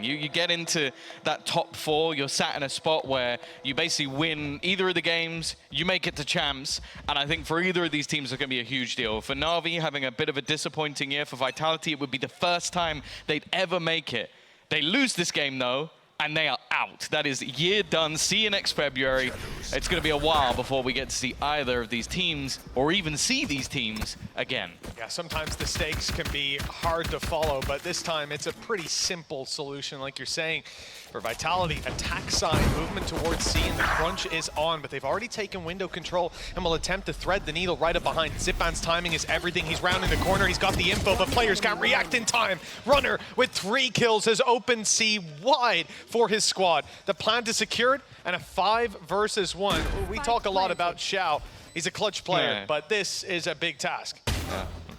You get into that top 4, you're sat in a spot where you basically win either of the games, you make it to champs, and I think for either of these teams it's going to be a huge deal. For NAVI having a bit of a disappointing year, for Vitality it would be the first time they'd ever make it. They lose this game though, and they are out. That is year done. See you next February. It's going to be a while before we get to see either of these teams, or even see these teams again. Yeah, sometimes the stakes can be hard to follow, but this time it's a pretty simple solution, like you're saying. For Vitality, attack side, movement towards C, and the crunch is on, but they've already taken window control and will attempt to thread the needle right up behind. Zipan's timing is everything. He's rounding the corner, he's got the info, but players can't react in time. Runner with 3 kills has opened C wide for his squad. The plant is secured, and a 5 versus 1. We talk a lot about Xiao. He's a clutch player, but this is a big task.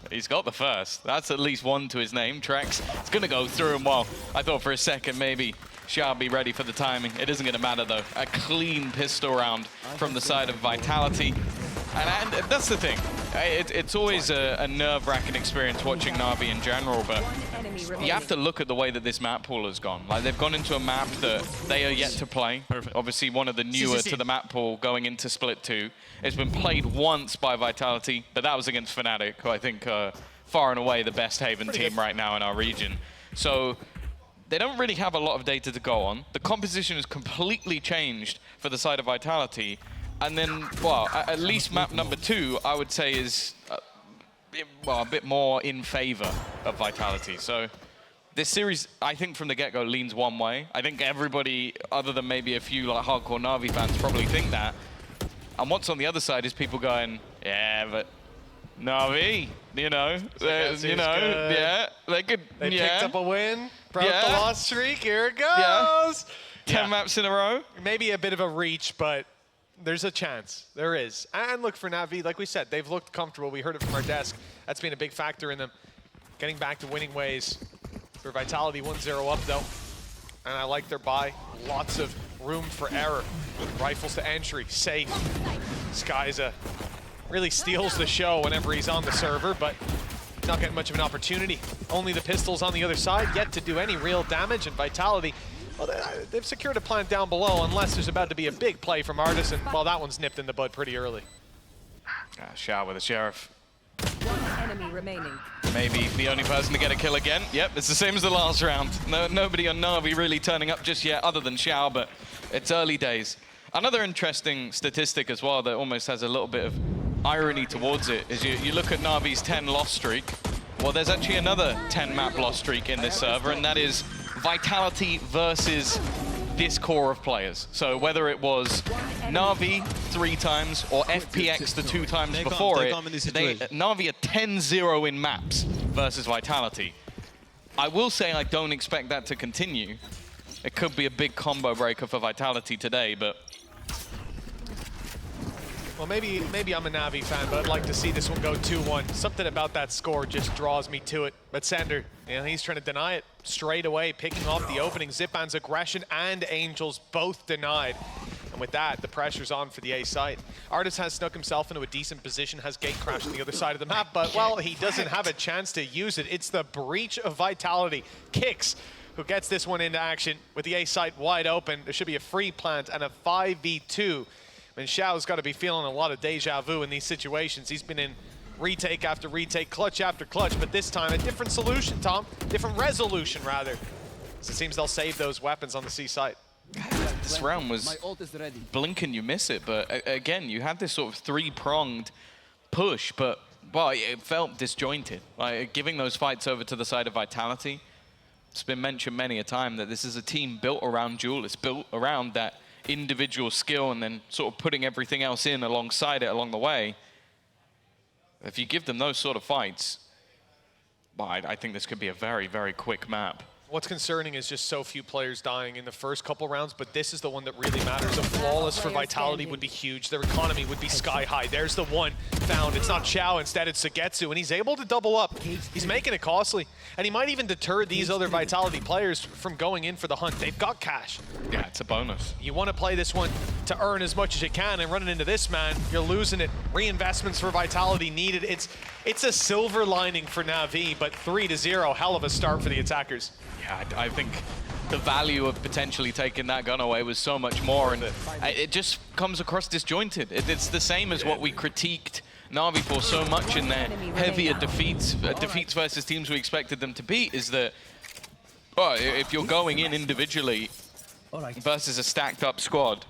He's got the first. That's at least 1 to his name. Trex, it's going to go through him well. I thought for a second maybe Xiao be ready for the timing. It isn't going to matter though. A clean pistol round from the side of Vitality. And that's the thing. It's always a nerve-wracking experience watching NAVI in general, but you have to look at the way that this map pool has gone. Like, they've gone into a map that they are yet to play. Perfect. Obviously, one of the newer to the map pool going into Split 2. It's been played once by Vitality, but that was against Fnatic, who I think are far and away the best Haven team right now in our region. So they don't really have a lot of data to go on. The composition has completely changed for the side of Vitality. And then, well, at least map number 2, I would say is a bit more in favor of Vitality. So this series, I think from the get-go, leans one way. I think everybody, other than maybe a few like hardcore NAVI fans, probably think that. And what's on the other side is people going, yeah, but NAVI, you know, they're good. They picked up a win, broke the loss streak. Here it goes. 10 maps in a row. Maybe a bit of a reach, but there's a chance. There is. And look, for NAVI, like we said, they've looked comfortable. We heard it from our desk. That's been a big factor in them getting back to winning ways. For Vitality, 1-0 up, though. And I like their buy. Lots of room for error. Rifles to entry, safe. Skyza really steals the show whenever he's on the server, but not getting much of an opportunity. Only the pistols on the other side yet to do any real damage, and Vitality, well, they've secured a plant down below unless there's about to be a big play from Artis, and well, that one's nipped in the bud pretty early. Xiao with the Sheriff. 1 enemy remaining. Maybe the only person to get a kill again. Yep, it's the same as the last round. Nobody on NAVI really turning up just yet, other than Xiao, but it's early days. Another interesting statistic as well that almost has a little bit of irony towards it is you look at NAVI's 10 loss streak. Well, there's actually another 10 map loss streak in this server, and that is Vitality versus this core of players. So whether it was NAVI 3 times or FPX the 2 times before it, NAVI are 10-0 in maps versus Vitality. I will say I don't expect that to continue. It could be a big combo breaker for Vitality today, but well, maybe I'm a NAVI fan, but I'd like to see this one go 2-1. Something about that score just draws me to it. But Sander, he's trying to deny it straight away, picking off the opening. Zipan's aggression and Angels both denied. And with that, the pressure's on for the A site. Artis has snuck himself into a decent position, has gate crashed on the other side of the map, but, well, he doesn't have a chance to use it. It's the breach of Vitality. Kicks, who gets this one into action with the A site wide open. There should be a free plant and a 5v2. And Xiao's got to be feeling a lot of deja vu in these situations. He's been in retake after retake, clutch after clutch, but this time a different solution, Tom. Different resolution, rather. So it seems they'll save those weapons on the C site. This round was blink and you miss it, but again, you had this sort of 3-pronged push, but well, it felt disjointed. Like, giving those fights over to the side of Vitality, it's been mentioned many a time that this is a team built around duelists, built around that individual skill and then sort of putting everything else in alongside it along the way. If you give them those sort of fights, well, I think this could be a very, very quick map. What's concerning is just so few players dying in the first couple rounds, but this is the one that really matters. A flawless for Vitality would be huge. Their economy would be sky high. There's the one found. It's not Xiao, instead it's Sugetsu, and he's able to double up. He's making it costly, and he might even deter these other Vitality players from going in for the hunt. They've got cash. Yeah, it's a bonus. You want to play this one to earn as much as you can, and running into this man, you're losing it. Reinvestments for Vitality needed. It's a silver lining for NAVI, but 3-0, hell of a start for the attackers. Yeah, I think the value of potentially taking that gun away was so much more, and it just comes across disjointed. It's the same as what we critiqued NAVI for so much in their heavier defeats versus teams we expected them to beat, is that, well, if you're going in individually versus a stacked up squad,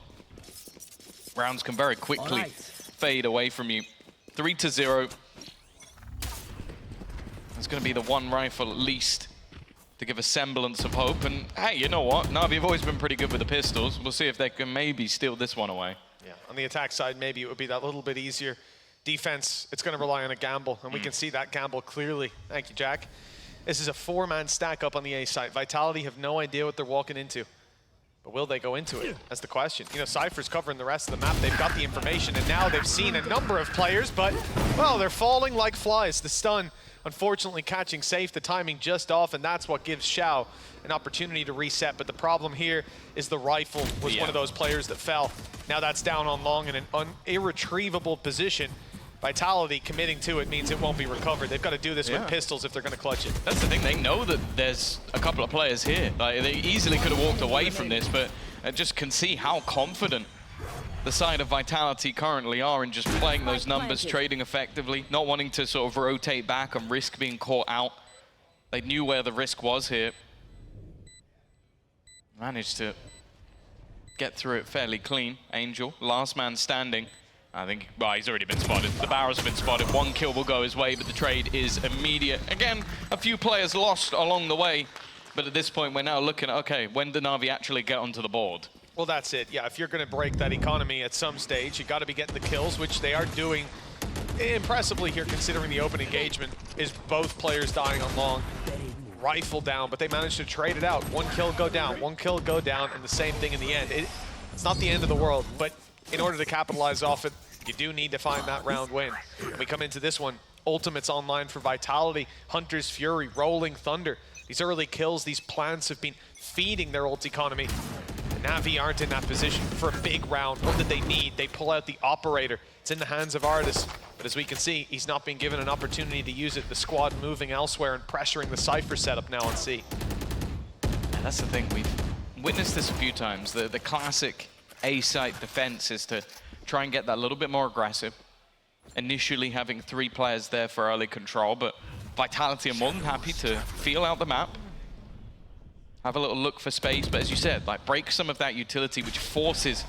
rounds can very quickly fade away from you. 3-0. It's going to be the one rifle at least to give a semblance of hope. And hey, you know what? NAVI have always been pretty good with the pistols. We'll see if they can maybe steal this one away. Yeah, on the attack side, maybe it would be that little bit easier. Defense, it's going to rely on a gamble, and we can see that gamble clearly. Thank you, Jack. This is a 4-man stack up on the A site. Vitality have no idea what they're walking into. But will they go into it? That's the question. You know, Cypher's covering the rest of the map. They've got the information, and now they've seen a number of players, but, well, they're falling like flies. The stun, unfortunately, catching safe, the timing just off, and that's what gives Xiao an opportunity to reset. But the problem here is the rifle was one of those players that fell. Now that's down on long in an irretrievable position. Vitality committing to it means it won't be recovered. They've got to do this with pistols if they're going to clutch it. That's the thing, they know that there's a couple of players here. Like, they easily could have walked away from this, but I just can see how confident the side of Vitality currently are in just playing those numbers, trading effectively, not wanting to sort of rotate back and risk being caught out. They knew where the risk was here. Managed to get through it fairly clean. Angel, last man standing. I think, well, he's already been spotted. The barrel's been spotted. One kill will go his way, but the trade is immediate. Again, a few players lost along the way, but at this point, we're now looking at, okay, when do NAVI actually get onto the board? Well, that's it. Yeah, if you're going to break that economy at some stage, you got to be getting the kills, which they are doing impressively here, considering the open engagement is both players dying on long. Rifle down, but they managed to trade it out. One kill go down, one kill go down, and the same thing in the end. It's not the end of the world, but in order to capitalize off it, you do need to find that round win. And we come into this one, ultimates online for Vitality, Hunter's Fury, Rolling Thunder. These early kills, these plants have been feeding their ult economy. NAVI aren't in that position for a big round. What did they need? They pull out the operator. It's in the hands of Artis, but as we can see, he's not being given an opportunity to use it. The squad moving elsewhere and pressuring the Cypher setup now on C. And that's the thing, we've witnessed this a few times. The classic A-site defense is to try and get that little bit more aggressive. Initially having 3 players there for early control, but Vitality are more than happy to feel out the map, have a little look for space, but as you said, like, break some of that utility, which forces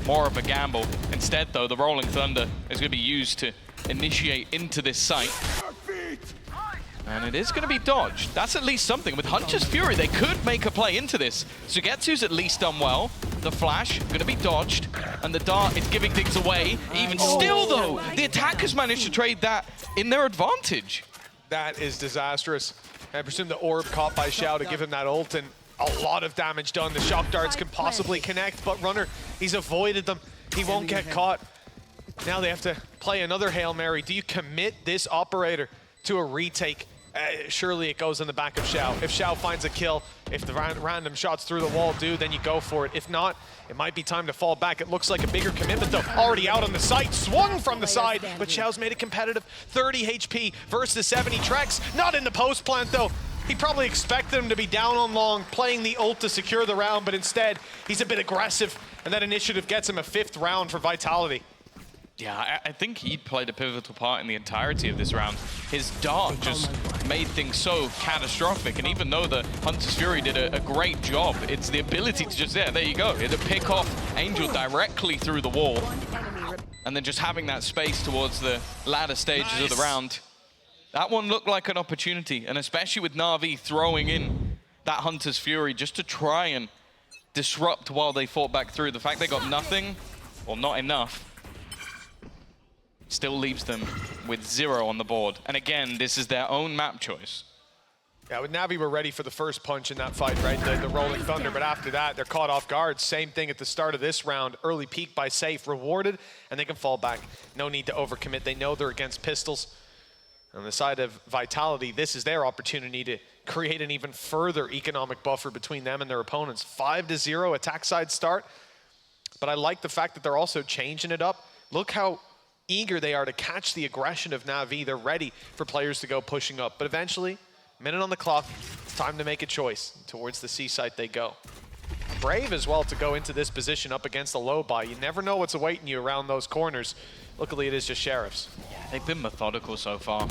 more of a gamble. Instead, though, the Rolling Thunder is going to be used to initiate into this site. And it is going to be dodged. That's at least something. With Hunter's Fury, they could make a play into this. Sugetsu's at least done well. The flash, going to be dodged. And the dart is giving things away. Even still, though, the attackers managed to trade that in their advantage. That is disastrous. I presume the orb caught by Xiao to give him that ult, and a lot of damage done. The shock darts can possibly connect, but Runner, he's avoided them. He won't get caught. Now they have to play another Hail Mary. Do you commit this operator to a retake? Surely it goes in the back of Xiao. If Xiao finds a kill, if the random shots through the wall do, then you go for it. If not, it might be time to fall back. It looks like a bigger commitment, though. Already out on the site, swung from the side, but Xiao's made it competitive. 30 HP versus 70 Trex. Not in the post plant, though. He probably expected him to be down on long, playing the ult to secure the round, but instead, he's a bit aggressive, and that initiative gets him a 5th round for Vitality. Yeah, I think he played a pivotal part in the entirety of this round. His dart just made things so catastrophic, and even though the Hunter's Fury did a great job, it's the ability to just, there you go, to pick off Angel directly through the wall, and then just having that space towards the latter stages of the round. That one looked like an opportunity, and especially with NAVI throwing in that Hunter's Fury just to try and disrupt while they fought back through. The fact they got nothing, or not enough, still leaves them with 0 on the board. And again, this is their own map choice. Yeah, with NAVI were ready for the first punch in that fight, right? The Rolling Thunder, but after that, they're caught off guard. Same thing at the start of this round. Early peak by Safe, rewarded, and they can fall back. No need to overcommit. They know they're against pistols. On the side of Vitality, this is their opportunity to create an even further economic buffer between them and their opponents. 5-0 attack side start, but I like the fact that they're also changing it up. Look how eager they are to catch the aggression of NAVI. They're ready for players to go pushing up, but eventually, minute on the clock, time to make a choice. Towards the C site they go. Brave as well to go into this position up against the low buy. You never know what's awaiting you around those corners. Luckily, it is just Sheriffs. Yeah, they've been methodical so far.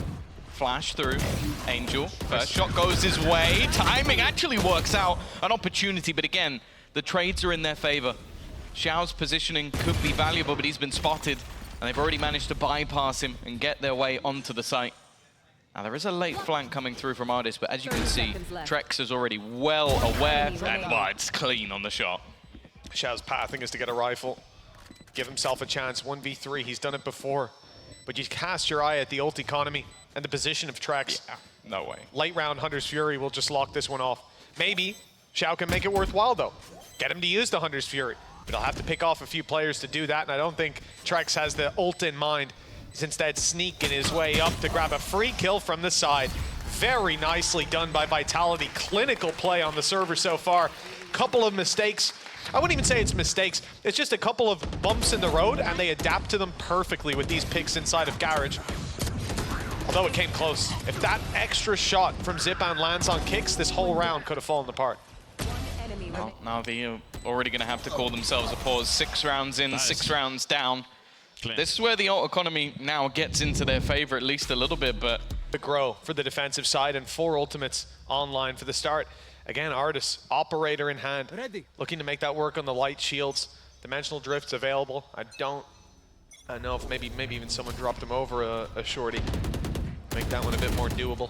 Flash through, Angel. First shot goes his way. Timing actually works out. An opportunity, but again, the trades are in their favor. Xiao's positioning could be valuable, but he's been spotted, and they've already managed to bypass him and get their way onto the site. Now, there is a late flank coming through from Ardis, but as you can see, Trex is already well aware, and well, it's clean on the shot. Xiao's pathing is to get a rifle. Give himself a chance, 1v3, he's done it before. But you cast your eye at the ult economy and the position of Trex. Yeah, no way. Late round, Hunter's Fury will just lock this one off. Maybe Xiao can make it worthwhile though. Get him to use the Hunter's Fury. But he'll have to pick off a few players to do that, and I don't think Trex has the ult in mind. He's instead sneaking his way up to grab a free kill from the side. Very nicely done by Vitality. Clinical play on the server so far. Couple of mistakes. I wouldn't even say it's mistakes. It's just a couple of bumps in the road, and they adapt to them perfectly with these picks inside of Garage. Although it came close. If that extra shot from Zipan lands on kicks, this whole round could have fallen apart. Well, NAVI are already going to have to call themselves a pause. 6 rounds in, 6 rounds down. This is where the ult economy now gets into their favor at least a little bit, but... To grow for the defensive side, and 4 ultimates online for the start. Again, Ardis, operator in hand, looking to make that work on the light shields. Dimensional drift's available. I know if maybe even someone dropped him over a shorty. Make that one a bit more doable.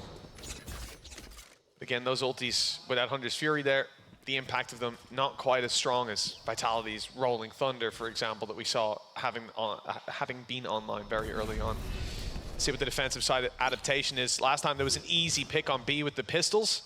Again, those ultis without Hunter's Fury there, the impact of them not quite as strong as Vitality's Rolling Thunder, for example, that we saw having been online very early on. See what the defensive side adaptation is. Last time there was an easy pick on B with the pistols,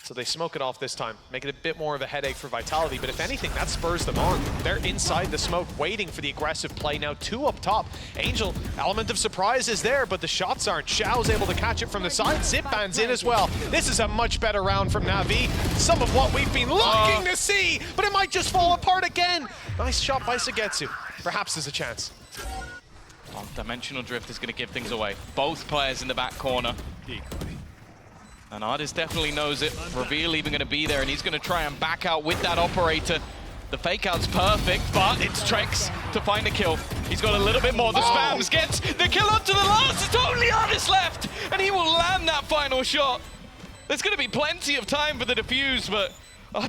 so they smoke it off this time, make it a bit more of a headache for Vitality, but if anything, that spurs them on. They're inside the smoke, waiting for the aggressive play. Now 2 up top. Angel, element of surprise is there, but the shots aren't. Xiao's able to catch it from the side. Zipan's in as well. This is a much better round from Navi. Some of what we've been looking to see, but it might just fall apart again. Nice shot by Sagetsu. Perhaps there's a chance. Oh, Dimensional Drift is going to give things away. Both players in the back corner. And Ardis definitely knows it. Reveal even going to be there, and he's going to try and back out with that operator. The fake out's perfect, but it's Trex to find a kill. He's got a little bit more. The spams gets the kill onto the last. It's only Ardis left, and he will land that final shot. There's going to be plenty of time for the defuse, but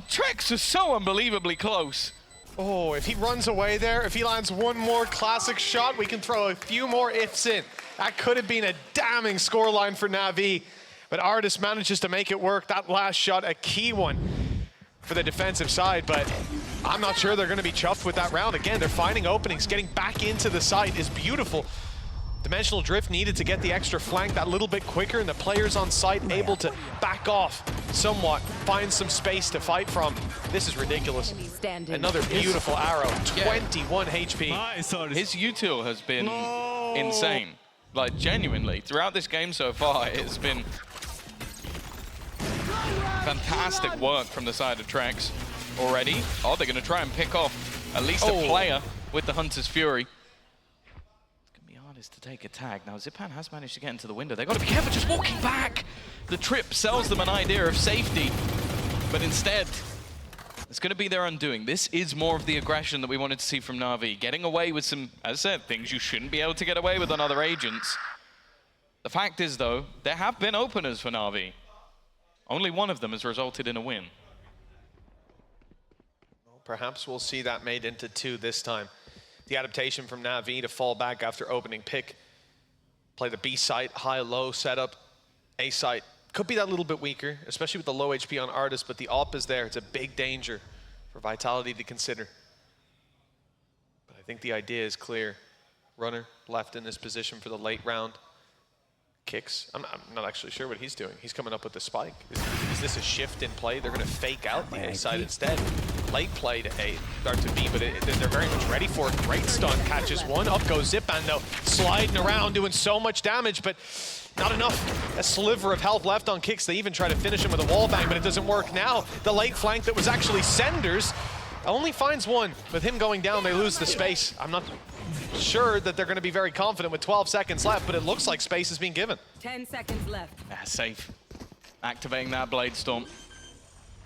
Trex is so unbelievably close. Oh, if he runs away there, if he lands one more classic shot, we can throw a few more ifs in. That could have been a damning scoreline for Navi. But Ardis manages to make it work. That last shot, a key one for the defensive side, but I'm not sure they're going to be chuffed with that round. Again, they're finding openings. Getting back into the site is beautiful. Dimensional Drift needed to get the extra flank that little bit quicker, and the players on site able to back off somewhat, find some space to fight from. This is ridiculous. Another beautiful arrow, 21 HP. His util has been insane. Like, genuinely, throughout this game so far, it's been fantastic work from the side of Trex already. Oh, they're going to try and pick off at least a player with the Hunter's Fury. It's going to be hardest to take a tag. Now, Zipan has managed to get into the window. They've got to be careful just walking back. The trip sells them an idea of safety, but instead, it's going to be their undoing. This is more of the aggression that we wanted to see from Navi. Getting away with some, as I said, things you shouldn't be able to get away with on other agents. The fact is, though, there have been openers for Navi. Only one of them has resulted in a win. Well, perhaps we'll see that made into 2 this time. The adaptation from Navi to fall back after opening pick. Play the B site, high-low setup. A site could be that little bit weaker, especially with the low HP on Ardis, but the AWP is there. It's a big danger for Vitality to consider. But I think the idea is clear. Runner left in this position for the late round. Kicks. I'm not actually sure what he's doing. He's coming up with the spike. Is this a shift in play? They're going to fake out the A side instead. Late play to A, start to B, but they're very much ready for it. Great stun, catches one. Up goes Zipan, though, sliding around, doing so much damage, but not enough. A sliver of health left on kicks. They even try to finish him with a wall bang, but it doesn't work now. The late flank that was actually Sender's only finds one. With him going down, they lose the space. I'm not sure that they're going to be very confident with 12 seconds left, but it looks like space is being given. 10 seconds left. Safe. activating that Blade Storm.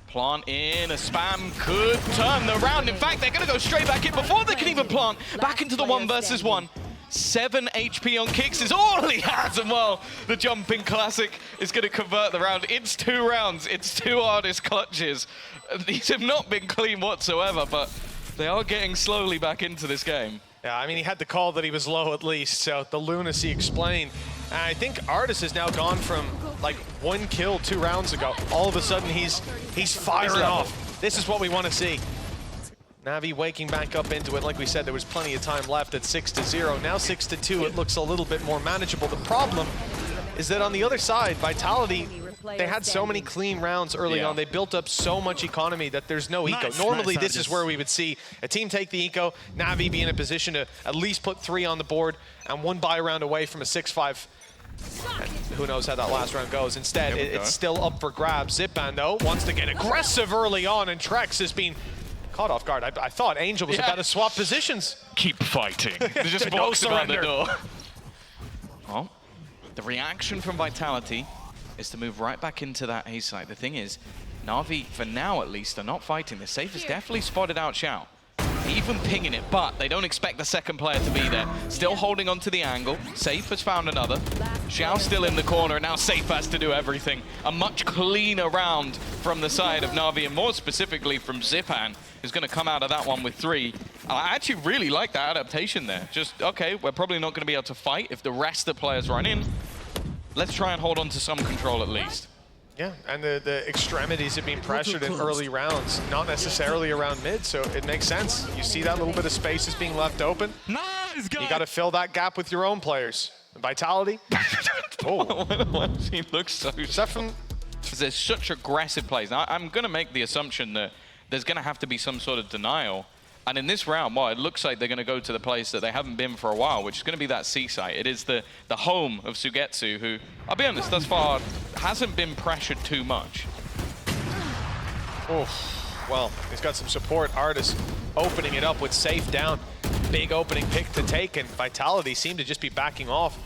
Plant in, a spam could turn the round. In fact, they're going to go straight back in before they can even plant. Back into the 1 versus 1. 7 HP on Kicks is all he has, and well, the jumping classic is going to convert the round. It's 2 rounds, it's 2 Artist clutches. These have not been clean whatsoever, but they are getting slowly back into this game. Yeah, I mean, he had the call that he was low at least, so the lunacy explained. And I think Artist has now gone from like 1 kill 2 rounds ago. All of a sudden, he's firing off. This is what we want to see. NAVI waking back up into it. Like we said, there was plenty of time left at 6-0. Now 6-2, it looks a little bit more manageable. The problem is that on the other side, Vitality, they had so many clean rounds early on. They built up so much economy that there's no eco. Normally, this is where we would see a team take the eco, NAVI be in a position to at least put 3 on the board, and 1 buy round away from a 6-5. And who knows how that last round goes. Instead, it's still up for grabs. Zipban, though, wants to get aggressive early on, and Trex has been caught off guard. I thought Angel was about to swap positions. Keep fighting. They just walks around the door. Well, the reaction from Vitality is to move right back into that A site. The thing is, NAVI, for now at least, are not fighting. The Safe has definitely spotted out Xiao. Even pinging it, but they don't expect the second player to be there. Still holding on to the angle. Safe has found another. Xiao still in the corner, and now Safe has to do everything. A much cleaner round from the side of NAVI, and more specifically from Zipan, who's going to come out of that one with 3. I actually really like that adaptation there. Just, okay, we're probably not going to be able to fight if the rest of the players run in. Let's try and hold on to some control at least. Yeah, and the extremities have been pressured in early rounds, not necessarily around mid, so it makes sense. You see that little bit of space is being left open. Nice guy. You got to fill that gap with your own players. Vitality. He looks so... Is that from... There's such aggressive plays. Now, I'm going to make the assumption that there's going to have to be some sort of denial. And in this round, well, it looks like they're going to go to the place that they haven't been for a while, which is going to be that C site. It is the home of Sugetsu, who, I'll be honest, thus far hasn't been pressured too much. Oh, well, he's got some support. Artist opening it up with Safe down. Big opening pick to take, and Vitality seem to just be backing off.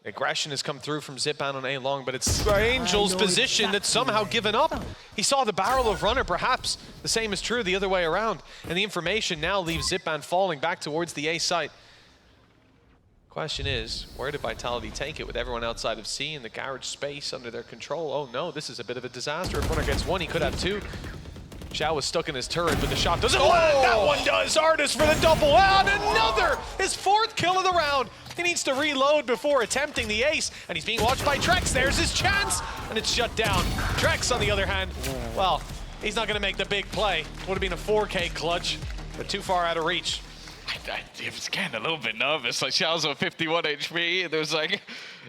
Aggression has come through from Zipan on A long, but it's Angel's position that's somehow given up. He saw the barrel of Runner, perhaps the same is true the other way around. And the information now leaves Zipan falling back towards the A site. Question is, where did Vitality take it with everyone outside of C in the garage space under their control? Oh no, this is a bit of a disaster. If Runner gets 1, he could have 2. Xiao was stuck in his turret, but the shot doesn't land. That one does. Artist for the double. And another! His 4th kill of the round. He needs to reload before attempting the ace, and he's being watched by Trex. There's his chance, and it's shut down. Trex, on the other hand, well, he's not going to make the big play. Would have been a 4K clutch, but too far out of reach. I was getting a little bit nervous. Like, Xiao's on 51 HP. There was like,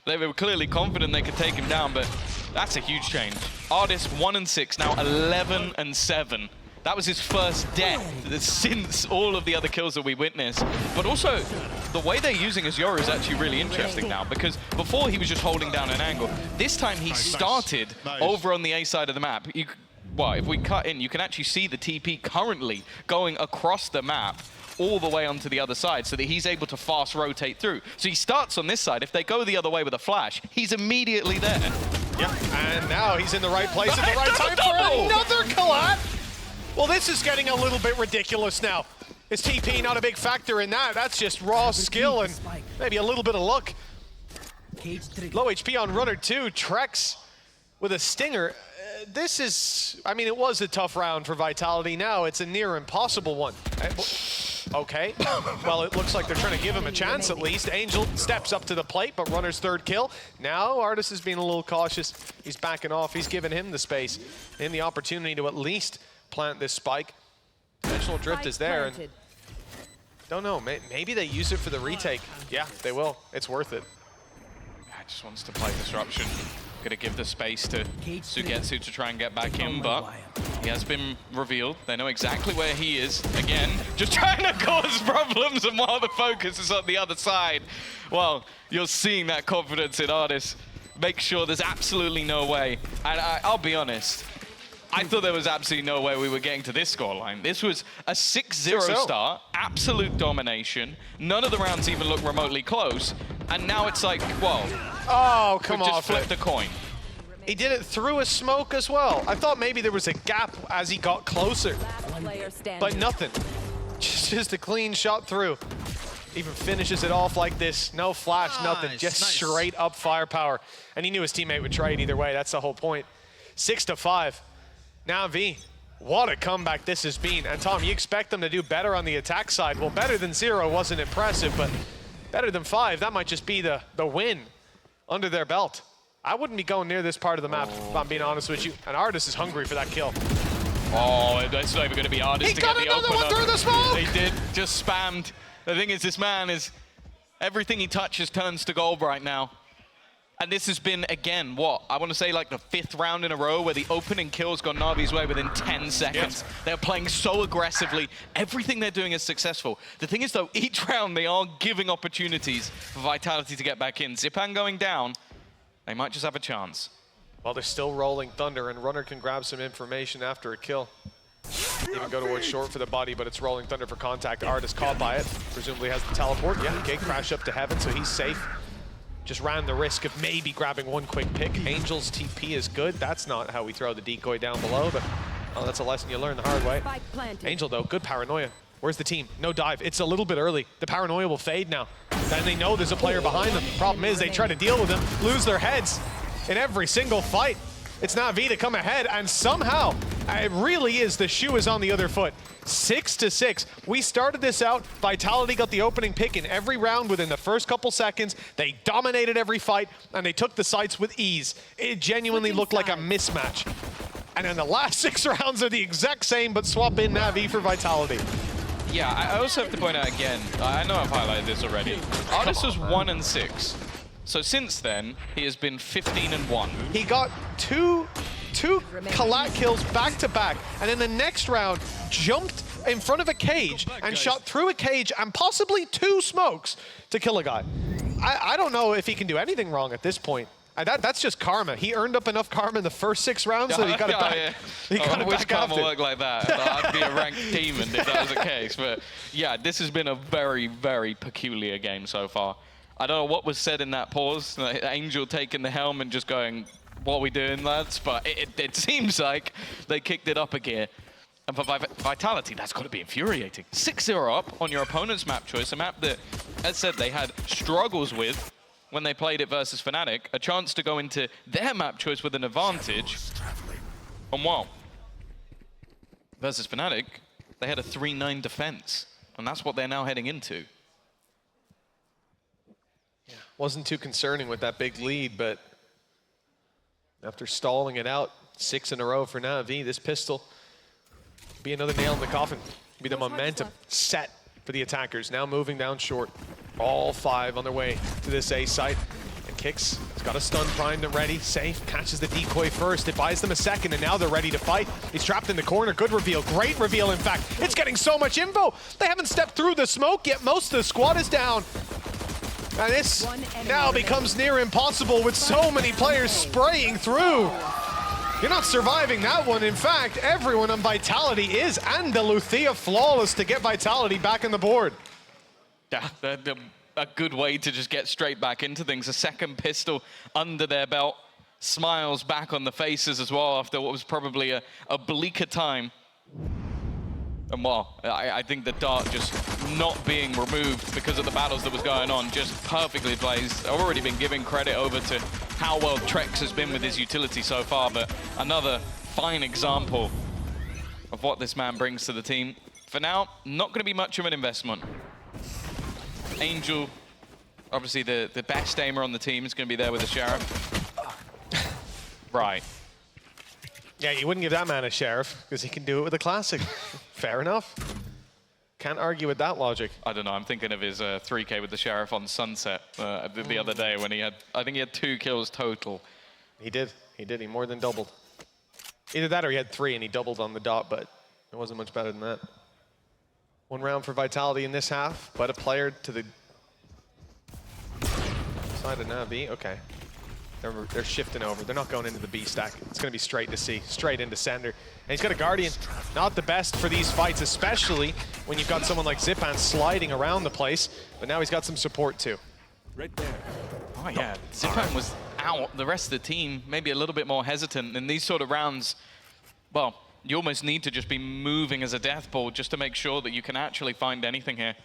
they were clearly confident they could take him down, but that's a huge change. Artist 1-6, now 11-7. That was his first death since all of the other kills that we witnessed. But also, the way they're using his Yoru is actually really interesting now, because before he was just holding down an angle. This time he started over on the A side of the map. Well, if we cut in, you can actually see the TP currently going across the map all the way onto the other side so that he's able to fast rotate through. So he starts on this side. If they go the other way with a flash, he's immediately there. Yeah, and now he's in the right place at the right time for another collab. Well, this is getting a little bit ridiculous now. Is TP not a big factor in that? That's just raw skill and maybe a little bit of luck. Low HP on Runner 2, Trex with a stinger. This is, I mean, it was a tough round for Vitality. Now it's a near impossible one. Okay, well, it looks like they're trying to give him a chance at least. Angel steps up to the plate, but Runner's 3rd kill. Now Artist is being a little cautious. He's backing off. He's giving him the space and the opportunity to at least plant this spike. Dimensional drift is there, and don't know, maybe they use it for the retake. Yeah, they will. It's worth it. Just wants to play disruption. Gonna give the space to Sugetsu to try and get back in, but he has been revealed. They know exactly where he is. Again, just trying to cause problems, and while the focus is on the other side, well, you're seeing that confidence in Artist. Make sure there's absolutely no way. And I'll be honest, I thought there was absolutely no way we were getting to this scoreline. This was a 6-0 start, absolute domination. None of the rounds even look remotely close. And now it's like, whoa. Oh, come on. Just flipped a coin. He did it through a smoke as well. I thought maybe there was a gap as he got closer, Last player standing. but nothing. Just a clean shot through. Even finishes it off like this. No flash, nothing. Just straight up firepower. And he knew his teammate would trade either way. That's the whole point. 6-5. Now V. What a comeback this has been. And Tom, you expect them to do better on the attack side. Well, better than 0 wasn't impressive, but better than 5, that might just be the win under their belt. I wouldn't be going near this part of the map, if I'm being honest with you. And Artis is hungry for that kill. Oh, it's not even going to be Artis to get the open up. He got another one through the smoke! They did, just spammed. The thing is, this man is, everything he touches turns to gold right now. And this has been, again, what? I want to say like the 5th round in a row where the opening kill's gone Navi's way within 10 seconds. Yes. They're playing so aggressively. Everything they're doing is successful. The thing is, though, each round they are giving opportunities for Vitality to get back in. Zipan going down, they might just have a chance. Well, they're still rolling Thunder, and Runner can grab some information after a kill. Even go towards short for the body, but it's rolling Thunder for contact. Artis caught by it, presumably has the teleport. Yeah, gate crash up to heaven, so he's safe. Just ran the risk of maybe grabbing one quick pick. Angel's TP is good. That's not how we throw the decoy down below, but that's a lesson you learn the hard way. Angel, though, good paranoia. Where's the team? No dive. It's a little bit early. The paranoia will fade now. And they know there's a player behind them. Problem is, they try to deal with him, lose their heads in every single fight. It's NAVI to come ahead, and somehow, it really is, the shoe is on the other foot. 6-6. We started this out, Vitality got the opening pick in every round within the first couple seconds. They dominated every fight, and they took the sites with ease. It genuinely looked like a mismatch. And then the last 6 rounds are the exact same, but swap in NAVI for Vitality. Yeah, I also have to point out again, I know I've highlighted this already. Artis was 1-6. So since then, he has been 15-1. He got two collat kills back to back, and in the next round, jumped in front of a cage and shot through a cage and possibly 2 smokes to kill a guy. I don't know if he can do anything wrong at this point. That's just karma. He earned up enough karma in the first 6 rounds that he got it back. Yeah. He got it wish back karma after. worked like that. I'd be a ranked demon if that was the case. But yeah, this has been a very, very peculiar game so far. I don't know what was said in that pause. Like, Angel taking the helm and just going, what are we doing, lads? But it seems like they kicked it up a gear. And for Vitality, that's got to be infuriating. 6-0 up on your opponent's map choice, a map that, as said, they had struggles with when they played it versus Fnatic, a chance to go into their map choice with an advantage. And wow, versus Fnatic, they had a 3-9 defense. And that's what they're now heading into. Wasn't too concerning with that big lead, but after stalling it out 6 in a row for NAVI, this pistol be another nail in the coffin. Be the momentum set for the attackers. Now moving down short. All 5 on their way to this A site. And Kicks has got a stun primed and ready. Safe, catches the decoy first. It buys them a second, and now they're ready to fight. He's trapped in the corner. Good reveal. Great reveal, in fact. It's getting so much info. They haven't stepped through the smoke yet. Most of the squad is down. And this now becomes near impossible with so many players spraying through. You're not surviving that one. In fact, everyone on Vitality is, and the Luthia flawless to get Vitality back on the board. Yeah, a good way to just get straight back into things. A second pistol under their belt. Smiles back on the faces as well after what was probably a bleaker time. And well, I think the dart just not being removed because of the battles that was going on, just perfectly placed. I've already been giving credit over to how well Trex has been with his utility so far, but another fine example of what this man brings to the team. For now, not going to be much of an investment. Angel, obviously the best aimer on the team, is going to be there with the Sheriff. Right. Yeah, you wouldn't give that man a Sheriff because he can do it with a classic. Fair enough. Can't argue with that logic. I don't know, I'm thinking of his 3K with the Sheriff on Sunset the other day when he had, I think he had 2 kills total. He did, he more than doubled. Either that or he had 3 and he doubled on the dot, but it wasn't much better than that. 1 round for Vitality in this half, but a player to the side of NAVI, okay. They're shifting over. They're not going into the B stack. It's going to be straight to C, straight into center. And he's got a Guardian. Not the best for these fights, especially when you've got someone like Zipan sliding around the place. But now he's got some support too. Right there. Oh yeah, Zipan was out, the rest of the team maybe a little bit more hesitant. In these sort of rounds, well, you almost need to just be moving as a death ball just to make sure that you can actually find anything here.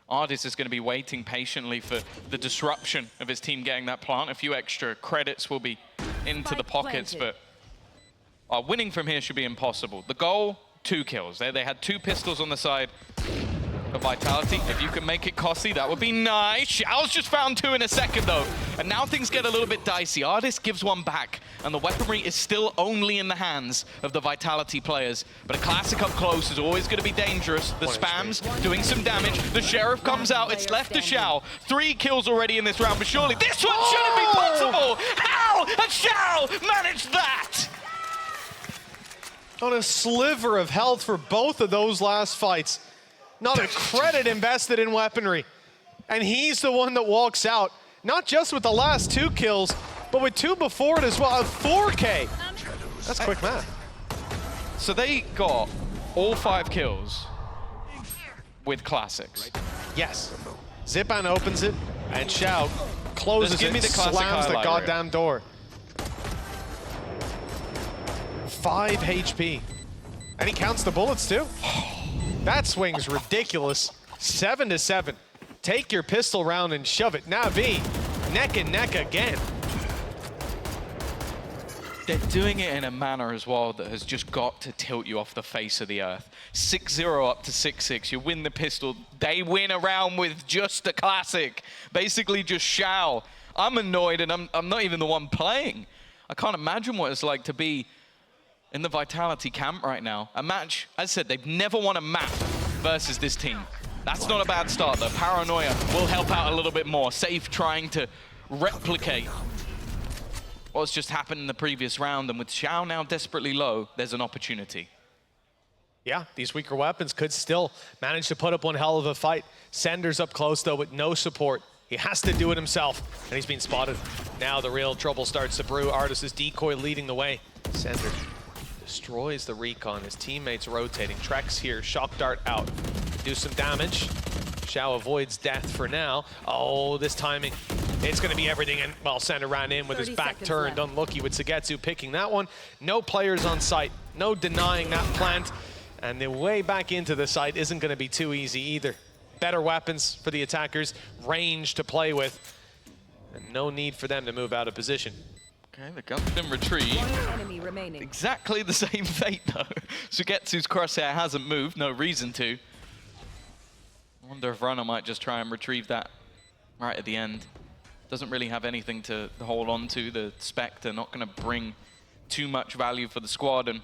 Artis is going to be waiting patiently for the disruption of his team getting that plant. A few extra credits will be into the pockets, but winning from here should be impossible. The goal, 2 kills. They had 2 pistols on the side of Vitality. If you can make it costly, that would be nice. Xiao's just found 2 in a second, though. And now things get a little bit dicey. Artis gives 1 back, and the weaponry is still only in the hands of the Vitality players. But a classic up close is always going to be dangerous. The spam's doing some damage. The Sheriff comes out. It's left to Xiao. 3 kills already in this round, but surely this one shouldn't be possible. How has Xiao managed that? On a sliver of health for both of those last fights. Not a credit invested in weaponry. And he's the one that walks out, not just with the last 2 kills, but with 2 before it as well. A 4K. That's quick math. So they got all 5 kills with classics. Yes. Zipan opens it, and Xiao closes Give me it, the classic slams the highlight goddamn door. 5 HP. And he counts the bullets too. That swing's ridiculous. 7 to 7. Take your pistol round and shove it. NAVI, neck and neck again. They're doing it in a manner as well that has just got to tilt you off the face of the earth. 6-0 up to 6-6. You win the pistol. They win a round with just a classic. Basically just Xiao. I'm annoyed, and I'm not even the one playing. I can't imagine what it's like to be in the Vitality camp right now. A match, as I said, they've never won a map versus this team. That's not a bad start, though. Paranoia will help out a little bit more. Safe trying to replicate what's just happened in the previous round, and with Xiao now desperately low, there's an opportunity. Yeah, these weaker weapons could still manage to put up one hell of a fight. Sender's up close, though, with no support. He has to do it himself, and he's being spotted. Now the real trouble starts to brew. Artis' decoy leading the way. Sender destroys the recon. His teammates rotating. Trex here, shock dart out. Do some damage. Xiao avoids death for now. Oh, this timing. It's going to be everything. And, well, Sender ran in with his back turned. Left. Unlucky with Sagetsu picking that one. No players on site. No denying that plant. And the way back into the site isn't going to be too easy either. Better weapons for the attackers. Range to play with. And no need for them to move out of position. Okay, the gun's been retrieved. 1 enemy remaining. Exactly the same fate, though. Sugetsu's crosshair hasn't moved. No reason to. I wonder if Runner might just try and retrieve that right at the end. Doesn't really have anything to hold on to. The Spectre not going to bring too much value for the squad. And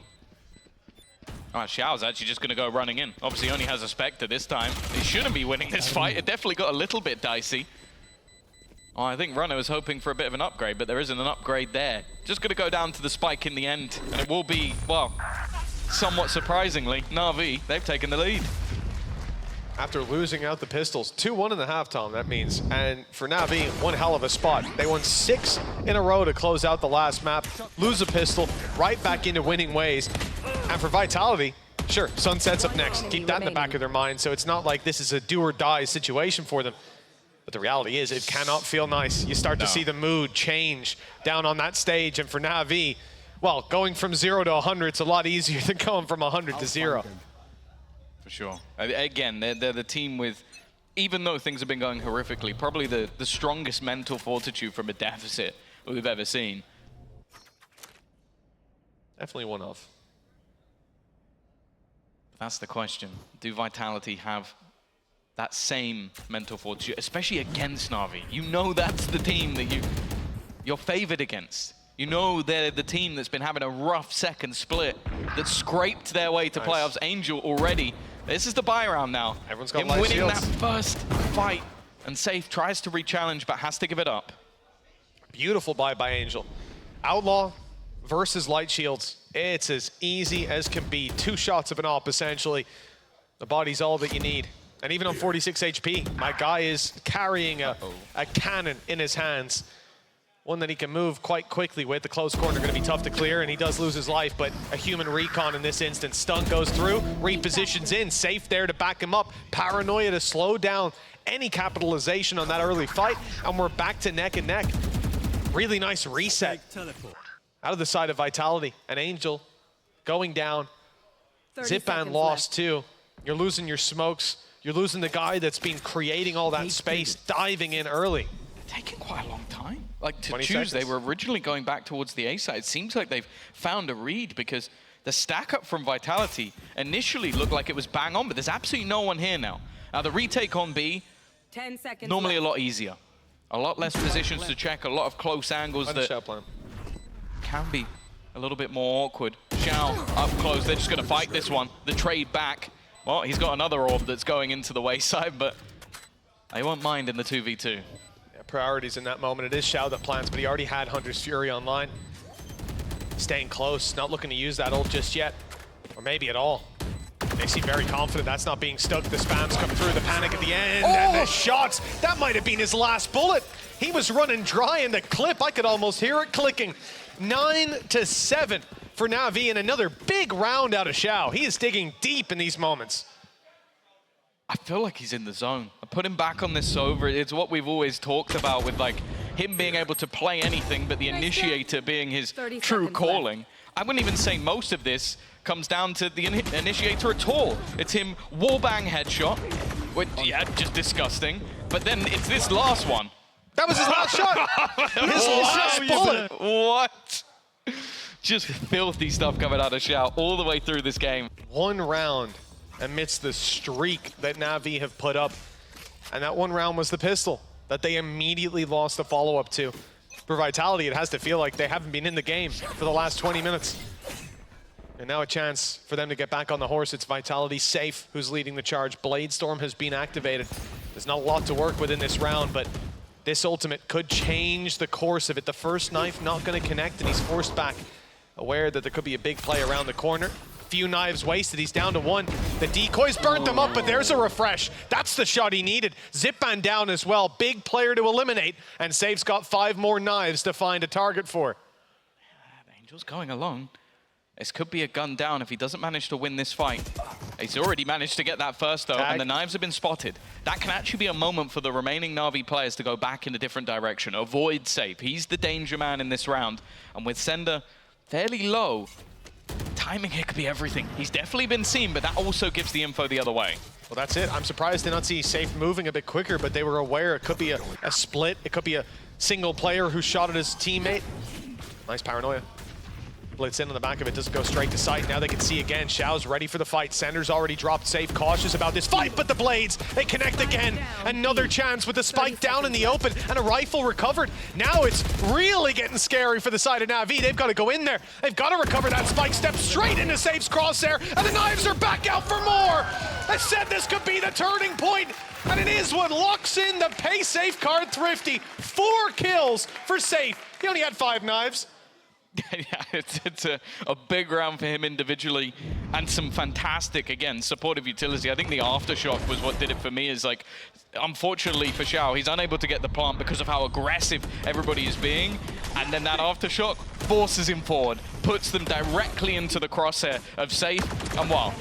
Xiao's actually just going to go running in. Obviously, he only has a Spectre this time. He shouldn't be winning this fight. It definitely got a little bit dicey. Oh, I think Runner was hoping for a bit of an upgrade, but there isn't an upgrade there. Just going to go down to the spike in the end. And it will be, well, somewhat surprisingly, NAVI, they've taken the lead. After losing out the pistols, 2-1 in the halftime, that means. And for NAVI, one hell of a spot. They won 6 in a row to close out the last map, lose a pistol, right back into winning ways. And for Vitality, sure, Sunset's up next. Keep that in the back of their mind, so it's not like this is a do-or-die situation for them. But the reality is, it cannot feel nice. You start to see the mood change down on that stage, and for NAVI, well, going from 0 to 100, it's a lot easier than going from 100 to 0. For sure. Again, they're the team with, even though things have been going horrifically, probably the strongest mental fortitude from a deficit we've ever seen. Definitely one of. That's the question. Do Vitality have that same mental fortitude, especially against NAVI? You know that's the team that you're favored against. You know they're the team that's been having a rough second split, that scraped their way to playoffs. Angel already. This is the buy round now. Everyone's got winning shields. that first fight, and Safe tries to re-challenge, but has to give it up. Beautiful buy by Angel. Outlaw versus light shields. It's as easy as can be. 2 shots of an op, essentially. The body's all that you need. And even on 46 HP, my guy is carrying a cannon in his hands. One that he can move quite quickly with. The close corner going to be tough to clear, and he does lose his life, but a human recon in this instance. Stun goes through, repositions in, Safe there to back him up. Paranoia to slow down any capitalization on that early fight, and we're back to neck and neck. Really nice reset out of the side of Vitality. An Angel going down. 30 Zip seconds Band lost left. too. You're losing your smokes. You're losing the guy that's been creating all that space, diving in early. Taking quite a long time. Like to 20 choose, they seconds. were originally going back towards the A side. It seems like they've found a read because the stack up from Vitality initially looked like it was bang on, but there's absolutely no one here now. Now the retake on B, 10 seconds normally a left. lot easier. A lot less positions to check, a lot of close angles that can be a little bit more awkward. Xiao up close, they're just gonna fight this one. The trade back. Well, he's got another orb that's going into the wayside, but they won't mind in the 2v2. Yeah, priorities in that moment. It is Xiao that plans, but he already had Hunter's Fury online. Staying close, not looking to use that ult just yet, or maybe at all. They seem very confident that's not being stuck. The spams come through, the panic at the end, and the shots. That might have been his last bullet. He was running dry in the clip. I could almost hear it clicking. 9-7 for NAVI, and another big round out of Xiao. He is digging deep in these moments. I feel like he's in the zone. I put him back on this over. It's what we've always talked about with like him being able to play anything, but the initiator being his 30 true seconds calling. left. I wouldn't even say most of this comes down to the initiator at all. It's him wallbang headshot, which, yeah, just disgusting. But then it's this last one. That was his last shot. His last bullet. What? Just filthy stuff coming out of Xiao all the way through this game. One round amidst the streak that NAVI have put up. And that one round was the pistol that they immediately lost the follow-up to. For Vitality, it has to feel like they haven't been in the game for the last 20 minutes. And now a chance for them to get back on the horse. It's Vitality safe who's leading the charge. Bladestorm has been activated. There's not a lot to work with in this round, but this ultimate could change the course of it. The first knife not going to connect, and he's forced back, aware that there could be a big play around the corner. Few knives wasted, he's down to one. The decoys burnt them up, but there's a refresh. That's the shot he needed. Zip Band down as well. Big player to eliminate, and Safe's got 5 more knives to find a target for. Angel's going along. This could be a gun down if he doesn't manage to win this fight. He's already managed to get that first though, and the knives have been spotted. That can actually be a moment for the remaining Na'Vi players to go back in a different direction. Avoid Safe. He's the danger man in this round. And with Sender fairly low, timing here could be everything. He's definitely been seen, but that also gives the info the other way. Well, that's it. I'm surprised to not see Safe moving a bit quicker, but they were aware it could be a split. It could be a single player who shot at his teammate. Nice paranoia. Blitz in on the back of it, doesn't go straight to sight. Now they can see again. Xiao's ready for the fight. Sender's already dropped Safe, cautious about this fight, but the blades, they connect again. Another chance with the spike down in the open and a rifle recovered. Now it's really getting scary for the side of NAVI. They've got to go in there. They've got to recover that spike, step straight into Safe's crosshair, and the knives are back out for more. I said this could be the turning point, and it is what locks in the pay Safe card Thrifty. 4 kills for Safe. He only had 5 knives. Yeah, it's a big round for him individually, and some fantastic, again, supportive utility. I think the aftershock was what did it for me. Is like, unfortunately for Xiao, he's unable to get the plant because of how aggressive everybody is being, and then that aftershock forces him forward, puts them directly into the crosshair of Safe, and wow,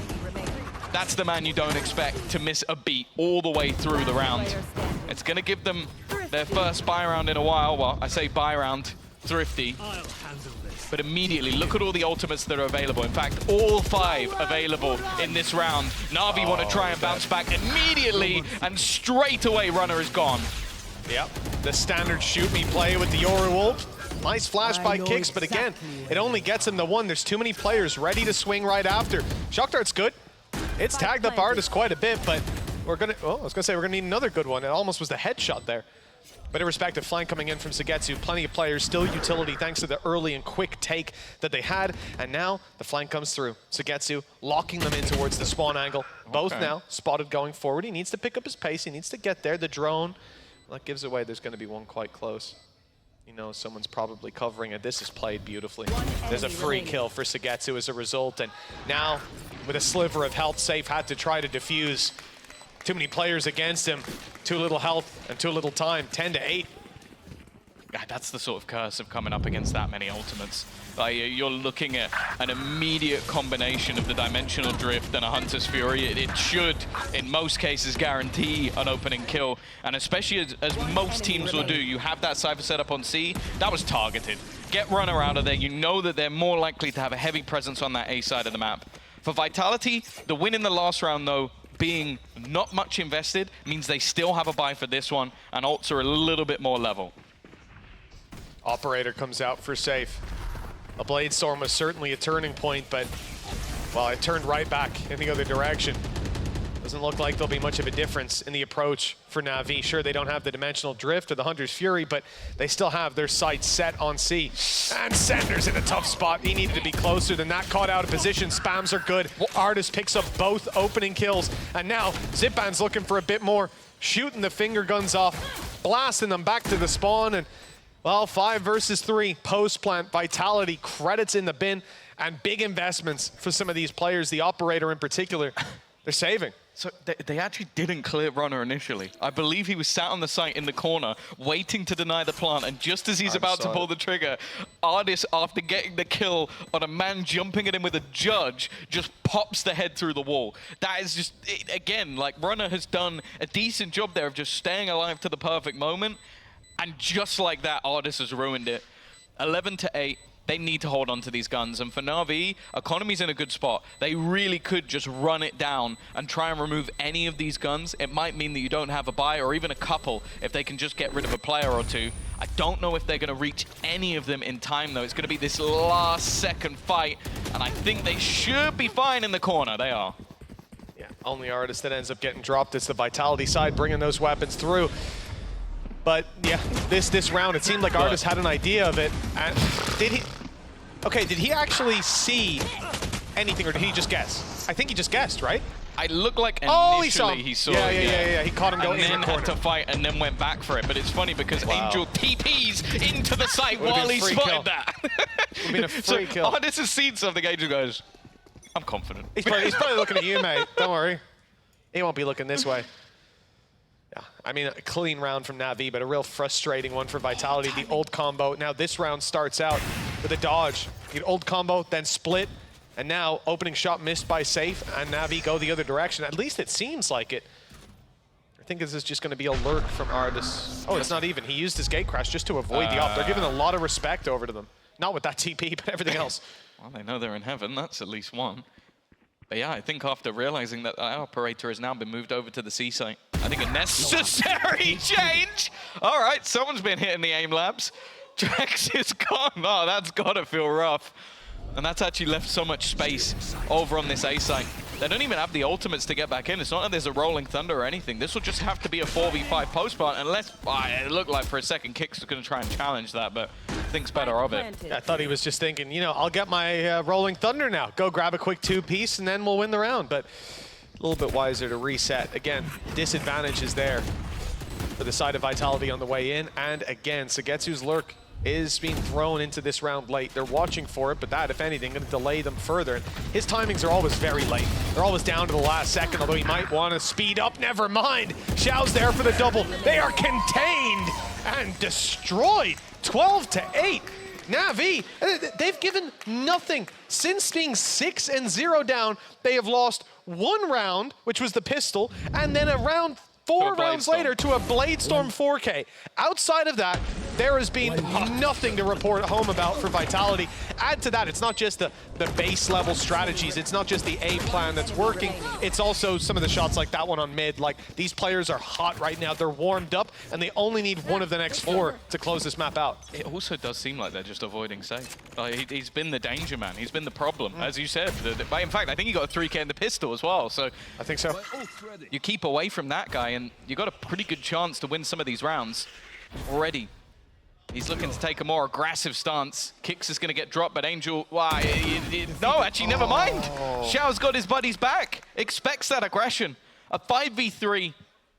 that's the man you don't expect to miss a beat all the way through the round. It's going to give them their first buy round in a while. Well, I say buy round, Thrifty. But immediately, look at all the ultimates that are available. In fact, all 5 available in this round. Na'Vi want to try and bounce back immediately, and straight away, Runner is gone. Yep, the standard shoot me play with the Yoru ult. Nice flash by kicks, but again, it only gets him the one. There's too many players ready to swing right after. Shock Dart's good. It's tagged up Artist quite a bit, but we're gonna, I was gonna say we're gonna need another good one. It almost was the headshot there. But irrespective, flank coming in from Sugetsu, plenty of players, still utility thanks to the early and quick take that they had. And now the flank comes through. Sugetsu locking them in towards the spawn angle. Both now spotted going forward. He needs to pick up his pace. He needs to get there. The drone, well, that gives away there's going to be one quite close. You know, someone's probably covering it. This is played beautifully. There's a free kill for Sugetsu as a result. And now, with a sliver of health, Safe had to try to defuse. Too many players against him. Too little health and too little time. 10-8. That's the sort of curse of coming up against that many ultimates. Like, you're looking at an immediate combination of the Dimensional Drift and a Hunter's Fury. It should, in most cases, guarantee an opening kill. And especially as most teams will do, you have that Cypher set up on C. That was targeted. Get Runner out of there. You know that they're more likely to have a heavy presence on that A side of the map. For Vitality, the win in the last round, though, being not much invested, means they still have a buy for this one, and ults are a little bit more level. Operator comes out for safe. A Blade Storm was certainly a turning point, but, well, it turned right back in the other direction. Doesn't look like there'll be much of a difference in the approach for NAVI. Sure, they don't have the Dimensional Drift or the Hunter's Fury, but they still have their sights set on C. And Sender's in a tough spot. He needed to be closer than that. Caught out of position. Spams are good. Artist picks up both opening kills. And now Zipman's looking for a bit more. Shooting the finger guns off. Blasting them back to the spawn. And, well, 5 versus 3. Post-plant. Vitality. Credits in the bin. And big investments for some of these players. The Operator in particular. They're saving. So they actually didn't clear Runner initially. I believe he was sat on the site in the corner, waiting to deny the plant, and just as he's about to pull the trigger, Artist, after getting the kill on a man jumping at him with a judge, just pops the head through the wall. That is just, again, like, Runner has done a decent job there of just staying alive to the perfect moment, and just like that, Artist has ruined it. 11-8. They need to hold on to these guns. And for NAVI, Economy's in a good spot. They really could just run it down and try and remove any of these guns. It might mean that you don't have a buy or even a couple if they can just get rid of a player or two. I don't know if they're going to reach any of them in time, though. It's going to be this last second fight. And I think they should be fine in the corner. They are. Yeah, only Artist that ends up getting dropped. It's the Vitality side bringing those weapons through. But yeah, this round, it seemed like Artist had an idea of it. And did he? Okay, did he actually see anything, or did he just guess? I think he just guessed, right? I look like initially he saw it. Yeah. He caught him going in the corner. And then had to fight and then went back for it. But it's funny because Angel TPs into the site while he spotted that. Would've been a free kill. Artist has seen something. Angel goes, I'm confident. He's probably looking at you, mate. Don't worry. He won't be looking this way. Yeah, I mean, a clean round from NAVI, but a real frustrating one for Vitality. The ult combo. Now this round starts out with a dodge. The ult combo, then split, and now opening shot missed by Safe, and NAVI go the other direction. At least it seems like it. I think this is just going to be a lurk from Artist. Oh, it's not even. He used his gate crash just to avoid the op. They're giving a lot of respect over to them. Not with that TP, but everything else. Well, they know they're in heaven. That's at least one. But yeah, I think after realizing that our Operator has now been moved over to the C site, I think a necessary change. All right, someone's been hitting the aim labs. Drex is gone. Oh, that's got to feel rough. And that's actually left so much space over on this A site. They don't even have the ultimates to get back in. It's not like there's a rolling thunder or anything. This will just have to be a 4v5 post-plant, unless it looked like for a second Kix was going to try and challenge that, but thinks better of it. Yeah, I thought he was just thinking, you know, I'll get my rolling thunder now. Go grab a quick 2-piece and then we'll win the round. But a little bit wiser to reset. Again, disadvantage is there for the side of Vitality on the way in. And again, Sagetsu's lurk is being thrown into this round late. They're watching for it, but that, if anything, going to delay them further. His timings are always very late. They're always down to the last second, although he might want to speed up. Never mind. Xiao's there for the double. They are contained and destroyed. 12-8. NAVI, they've given nothing. Since being 6-0 down, they have lost one round, which was the pistol, and then a round 4 rounds later to a Blade Storm 4K. Outside of that, there has been nothing to report home about for Vitality. Add to that, it's not just the base level strategies, it's not just the A plan that's working, it's also some of the shots like that one on mid. Like, these players are hot right now, they're warmed up, and they only need one of the next 4 to close this map out. It also does seem like they're just avoiding safe. Like, he's been the danger man, he's been the problem, as you said. In fact, I think he got a 3K in the pistol as well, so I think so. You keep away from that guy, and you got a pretty good chance to win some of these rounds already. He's looking to take a more aggressive stance. Kix is going to get dropped, but Angel... no, actually, never mind. Xiao's got his buddies back. Expects that aggression. A 5v3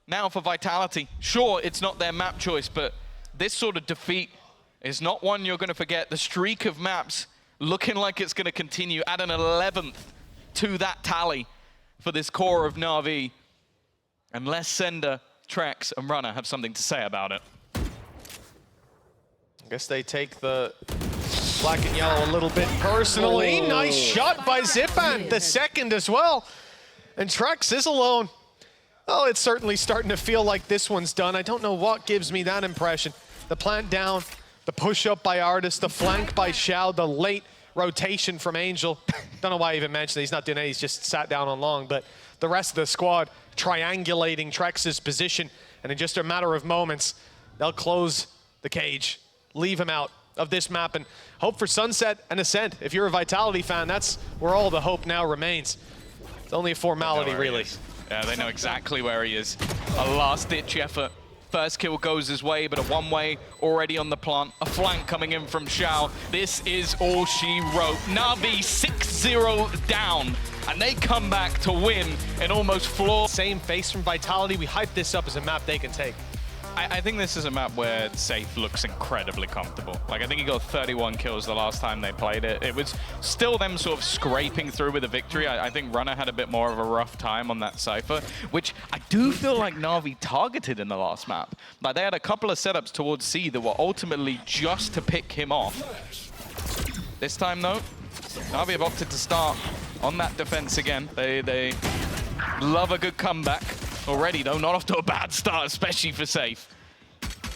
now for Vitality. Sure, it's not their map choice, but this sort of defeat is not one you're going to forget. The streak of maps looking like it's going to continue. Add an 11th to that tally for this core of NAVI. Unless Sender, Trex, and Runner have something to say about it. I guess they take the black and yellow a little bit personally. Nice shot by Zipan, the second as well. And Trex is alone. Oh, it's certainly starting to feel like this one's done. I don't know what gives me that impression. The plant down, the push up by Artis, the flank by Xiao, the late rotation from Angel. Don't know why I even mentioned that. He's not doing it, he's just sat down on long. But the rest of the squad triangulating Trex's position. And in just a matter of moments, they'll close the cage, leave him out of this map, and hope for Sunset and Ascent. If you're a Vitality fan, that's where all the hope now remains. It's only a formality, really. Yeah, they know exactly where he is. A last-ditch effort. First kill goes his way, but a one-way already on the plant. A flank coming in from Xiao. This is all she wrote. Na'Vi 6-0 down, and they come back to win in almost flawless. Same face from Vitality. We hype this up as a map they can take. I think this is a map where Safe looks incredibly comfortable. Like, I think he got 31 kills the last time they played it. It was still them sort of scraping through with a victory. I think Runner had a bit more of a rough time on that Cypher, which I do feel like Na'Vi targeted in the last map. Like, they had a couple of setups towards C that were ultimately just to pick him off. This time, though, Na'Vi have opted to start on that defense again. They love a good comeback. Already, though, not off to a bad start, especially for Safe.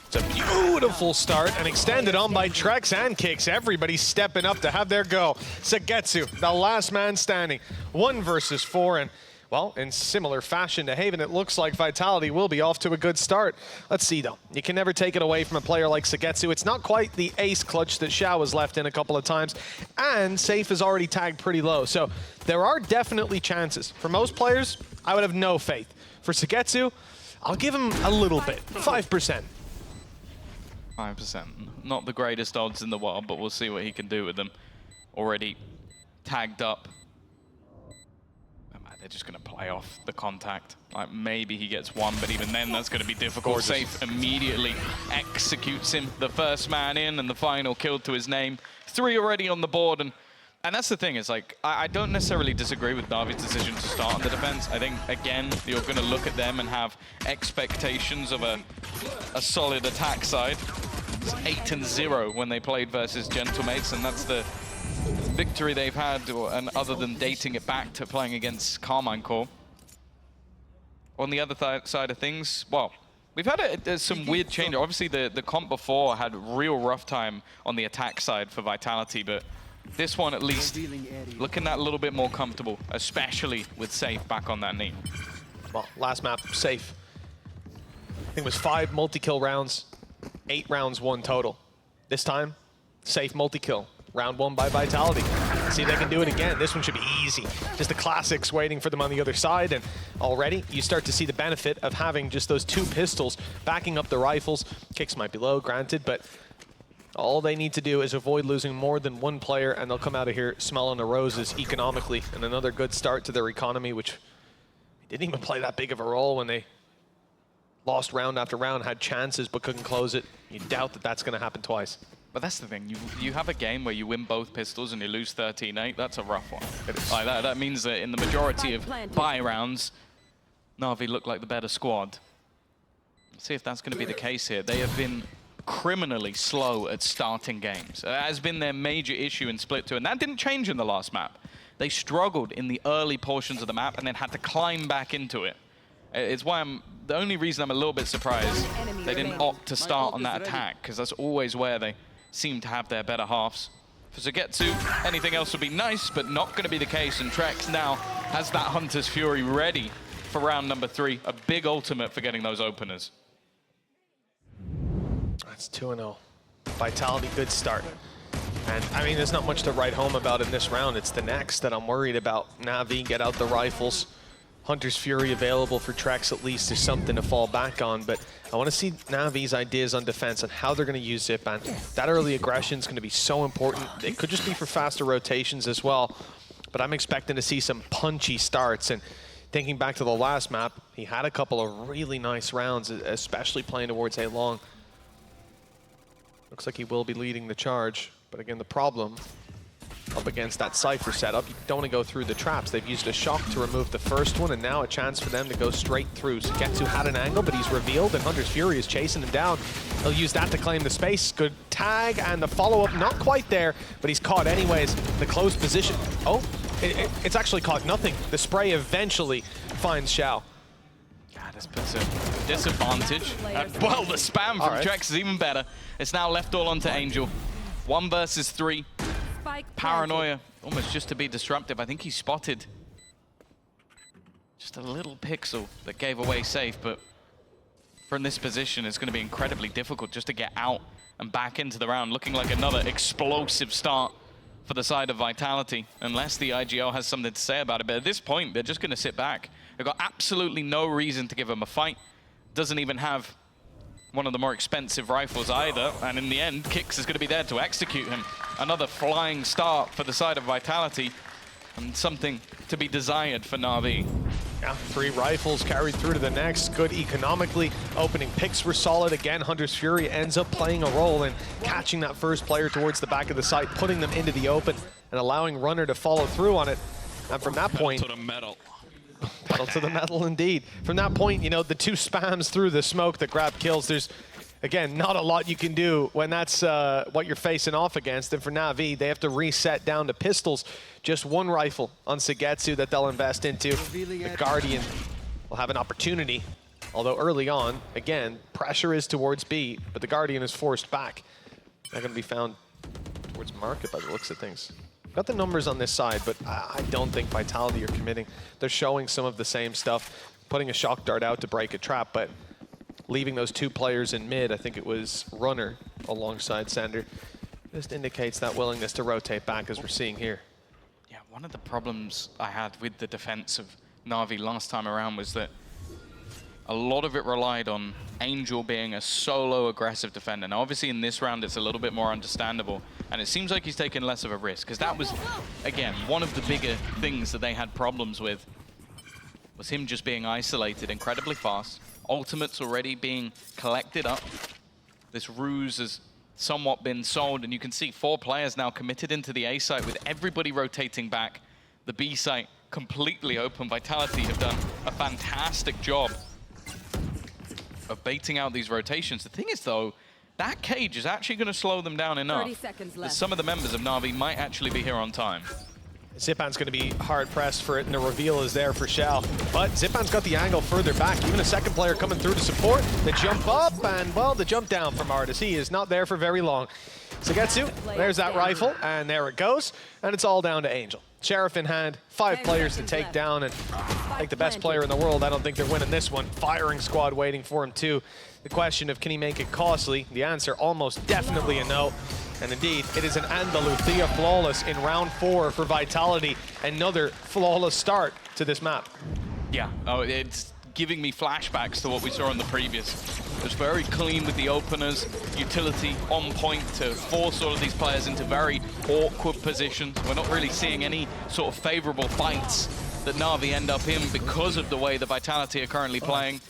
It's a beautiful start and extended on by Trex and Kicks. Everybody stepping up to have their go. Sagetsu, the last man standing. 1 versus 4, and, well, in similar fashion to Haven, it looks like Vitality will be off to a good start. Let's see, though. You can never take it away from a player like Sagetsu. It's not quite the ace clutch that Xiao was left in a couple of times, and Safe is already tagged pretty low. So there are definitely chances. For most players, I would have no faith. For Sagetsu, I'll give him a little bit, 5%. 5%. Not the greatest odds in the world, but we'll see what he can do with them. Already tagged up. They're just going to play off the contact. Like, maybe he gets one, but even then, that's going to be difficult. Gorgeous. Safe immediately executes him. The first man in and the final kill to his name. 3 already on the board, and that's the thing, is like, I don't necessarily disagree with Navi's decision to start on the defense. I think, again, you're going to look at them and have expectations of a solid attack side. It's 8-0 when they played versus Gentlemates, and that's the victory they've had, and other than dating it back to playing against Carmine Core. On the other side of things, well, we've had some weird change. Obviously, the comp before had real rough time on the attack side for Vitality, but this one, at least, looking that little bit more comfortable, especially with Safe back on that knee. Well, last map, Safe. I think it was 5 multi-kill rounds, 8 rounds won total. This time, Safe multi-kill. Round 1 by Vitality. See if they can do it again. This one should be easy. Just the classics waiting for them on the other side, and already you start to see the benefit of having just those 2 pistols backing up the rifles. Kicks might be low, granted, but all they need to do is avoid losing more than 1 player, and they'll come out of here smelling the roses economically, and another good start to their economy, which didn't even play that big of a role when they lost round after round, had chances but couldn't close it. You doubt that that's going to happen twice. But that's the thing, you have a game where you win both pistols and you lose 13-8, that's a rough one. Like that means that in the majority of bye rounds, Na'Vi look like the better squad. Let's see if that's going to be the case here. They have been criminally slow at starting games. That has been their major issue in Split 2, and that didn't change in the last map. They struggled in the early portions of the map and then had to climb back into it. It's why the only reason I'm a little bit surprised they didn't opt to start on that attack, because that's always where they seem to have their better halves. For Zagetsu, anything else would be nice, but not going to be the case, and Trex now has that Hunter's Fury ready for round number 3. A big ultimate for getting those openers. That's 2-0. Vitality, good start. And I mean, there's not much to write home about in this round. It's the next that I'm worried about. Navi, get out the rifles. Hunter's Fury available for Trex, at least there's something to fall back on. But I want to see Navi's ideas on defense and how they're going to use Zipan. That early aggression is going to be so important. It could just be for faster rotations as well. But I'm expecting to see some punchy starts. And thinking back to the last map, he had a couple of really nice rounds, especially playing towards A long. Looks like he will be leading the charge. But again, the problem up against that Cypher setup. You don't want to go through the traps. They've used a shock to remove the first one, and now a chance for them to go straight through. So Getsu had an angle, but he's revealed, and Hunter's Fury is chasing him down. He'll use that to claim the space. Good tag, and the follow-up not quite there, but he's caught anyways. The close position. Oh, it's actually caught nothing. The spray eventually finds Xiao. God, this puts a disadvantage. Well, the spam from Trex is even better. It's now left all onto Angel. 1 versus 3. Paranoia, almost just to be disruptive. I think he spotted just a little pixel that gave away safe, but from this position, it's going to be incredibly difficult just to get out and back into the round, looking like another explosive start for the side of Vitality, unless the IGL has something to say about it. But at this point, they're just going to sit back. They've got absolutely no reason to give him a fight. Doesn't even have one of the more expensive rifles either, and in the end, Kix is going to be there to execute him. Another flying start for the side of Vitality, and something to be desired for NAVI. Yeah, 3 rifles carried through to the next. Good economically. Opening picks were solid. Again, Hunter's Fury ends up playing a role in catching that first player towards the back of the site, putting them into the open, and allowing Runner to follow through on it. And from that point... Pedal to the metal. Pedal to the metal, indeed. From that point, you know, the 2 spams through the smoke that grab kills, there's, again, not a lot you can do when that's what you're facing off against. And for NAVI, they have to reset down to pistols. Just 1 rifle on Sagetsu that they'll invest into. The Guardian will have an opportunity, although early on, again, pressure is towards B, but the Guardian is forced back. They're going to be found towards market by the looks of things. Got the numbers on this side, but I don't think Vitality are committing. They're showing some of the same stuff, putting a shock dart out to break a trap, but leaving those 2 players in mid, I think it was Runner alongside Sander, just indicates that willingness to rotate back as we're seeing here. Yeah, one of the problems I had with the defense of NAVI last time around was that a lot of it relied on Angel being a solo aggressive defender. Now, obviously in this round, it's a little bit more understandable, and it seems like he's taken less of a risk, because that was, again, one of the bigger things that they had problems with, was him just being isolated incredibly fast. Ultimates already being collected up. This ruse has somewhat been sold, and you can see 4 players now committed into the A site with everybody rotating back. The B site completely open. Vitality have done a fantastic job of baiting out these rotations. The thing is, though, that cage is actually going to slow them down enough 30 seconds that left. some of the members of NAVI might actually be here on time. Zipan's going to be hard-pressed for it, and the reveal is there for Xiao. But Zipan's got the angle further back. Even a second player coming through to support. The jump up, and, well, the jump down from Artis. He is not there for very long. Sagetsu, there's that rifle, and there it goes. And it's all down to Angel. Sheriff in hand, 5 players to take down, and like the best player in the world, I don't think they're winning this one. Firing squad waiting for him, too. The question of can he make it costly? The answer almost definitely a no. And indeed, it is an Andalucia flawless in round 4 for Vitality. Another flawless start to this map. Yeah, oh, it's giving me flashbacks to what we saw in the previous. It was very clean with the openers, utility on point to force all of these players into very awkward positions. We're not really seeing any sort of favorable fights that NAVI end up in because of the way the Vitality are currently playing.